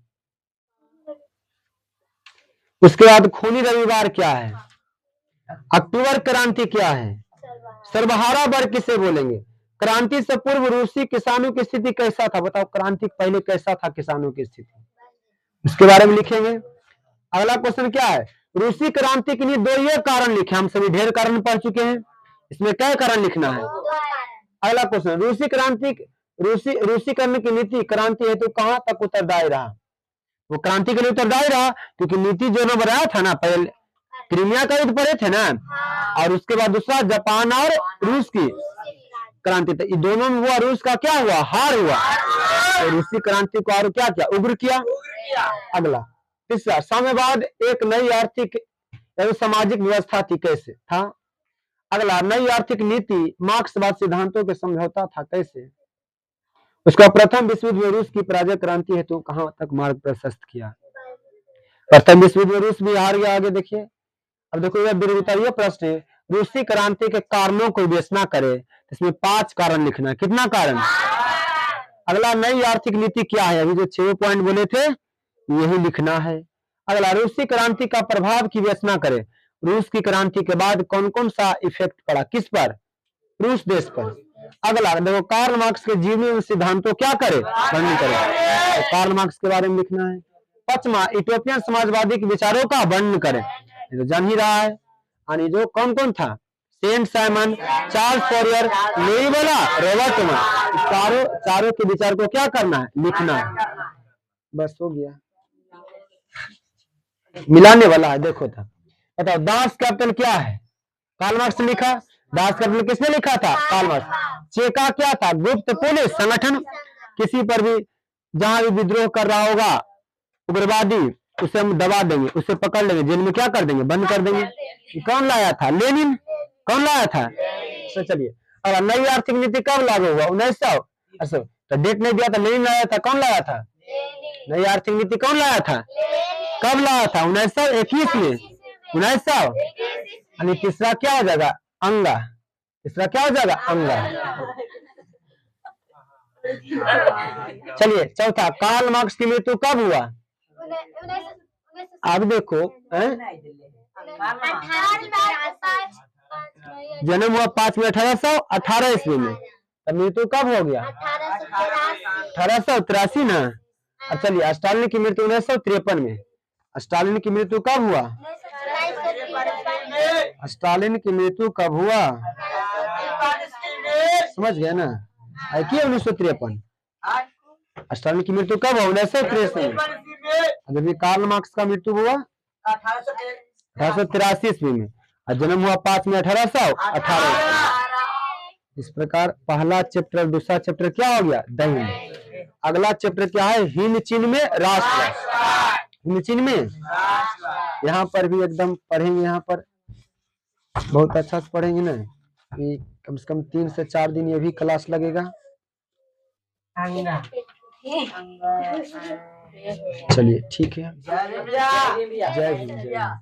उसके बाद खूनी रविवार क्या है? अक्टूबर क्रांति क्या है? सर्वहारा वर्ग किसे बोलेंगे? क्रांति से पूर्व रूसी किसानों की स्थिति कैसा था? बताओ क्रांति पहले कैसा था किसानों की स्थिति? इसके बारे में लिखेंगे। अगला क्वेश्चन क्या है? रूसी क्रांति के लिए दो ये कारण लिखे। हम सभी ढेर कारण पढ़ चुके हैं, इसमें क्या कारण लिखना है? अगला क्वेश्चन, रूसी करने की नीति क्रांति हेतु कहां तक उत्तरदायी रहा? वो क्रांति के लिए उत्तरदायी रहा क्योंकि नीति जो ने बनाया था ना, पहले क्रीमिया का युद्ध पड़े थे ना, और उसके बाद दूसरा जापान और रूस की क्रांति थी। दोनों में हुआ, रूस का क्या हुआ? हार हुआ। तो रूसी क्रांति को और क्या किया? उग्र किया। अगला तीसरा, साम्यवाद एक नई आर्थिक एवं सामाजिक व्यवस्था थी, कैसे था? अगला, नई आर्थिक नीति मार्क्सवाद सिद्धांतों के समझौता था, कैसे? उसका प्रथम विश्व युद्ध में रूस की पराजय क्रांति हेतु कहां तक मार्ग प्रशस्त किया? प्रथम विश्व युद्ध में रूस भी हार गया। आगे देखिए। अब देखो ये प्रश्न है, रूसी क्रांति के कारणों को विवेचना करे, इसमें 5 कारण लिखना है। कितना कारण? अगला, नई आर्थिक नीति क्या है? अभी जो 6 पॉइंट बोले थे यही लिखना है। अगला, रूसी क्रांति का प्रभाव की विवेचना करे। रूस की क्रांति के बाद कौन कौन सा इफेक्ट पड़ा? किस पर? रूस देश पर। अगला देखो, कार्ल मार्क्स के जीवनी एवं सिद्धांतों क्या करे? वर्णन करे। तो कार्ल मार्क्स के बारे में लिखना है। 5वां, यूटोपियन समाजवादी के विचारों का वर्णन करें। तो जान ही रहा है। यानी जो कौन कौन था? सेंट साइमन, चार्ल्स फॉरियर, लेइबोला, रॉबर्ट ओवन। चारों के विचार को क्या करना है? लिखना है। बस हो गया, मिलाने वाला है। देखो था, बताओ दास कैपिटल क्या है? कार्ल मार्क्स ने लिखा। दास कैपिटल किसने लिखा था? Karl Marx. चेका क्या था? गुप्त पुलिस संगठन। किसी पर भी जहां भी विद्रोह कर रहा होगा उग्रवादी, उसे हम दबा देंगे, उसे पकड़ लेंगे, जेल में क्या कर देंगे? बंद कर देंगे। कौन लाया था? लेनिन। कौन लाया था? तो चलिए, और नई आर्थिक नीति कब लागू हुआ? 1900। तो डेट नहीं दिया था, लेनिन लाया था। कौन लाया था? नई आर्थिक नीति कौन लाया था? कब लाया था? 1921 में। 1900। यानी तीसरा क्या हो जाएगा? अंगा। तीसरा क्या हो जाएगा? अंगा। चलिए चौथा, कार्ल मार्क्स की मृत्यु कब हुआ? अब देखो, जन्म हुआ 5 में 1818 ईस्वी में। तब मृत्यु कब हो गया? 1883 ना। अब चलिए, स्टालिन की मृत्यु 1953 में। स्टालिन की मृत्यु कब हुआ? स्टालिन की मृत्यु कब हुआ? 1943 में। समझ गए ना? है कि 1953? स्टालिन की मृत्यु कब हुआ? 1963 में। जब कार्ल मार्क्स का मृत्यु हुआ 1883 ईस्वी में, और जन्म हुआ 5 में 1818। इस प्रकार पहला चैप्टर, दूसरा चैप्टर क्या हो गया? दैनिक। अगला चैप्टर क्या है? हिंद चीन में राष्ट्र। हिंद चीन में यहाँ पर भी एकदम पढ़ेंगे, यहाँ पर बहुत अच्छा से पढ़ेंगे ना, कि कम से कम 3 से 4 दिन ये भी क्लास लगेगा। चलिए ठीक है। जय भैया। जय हिंद।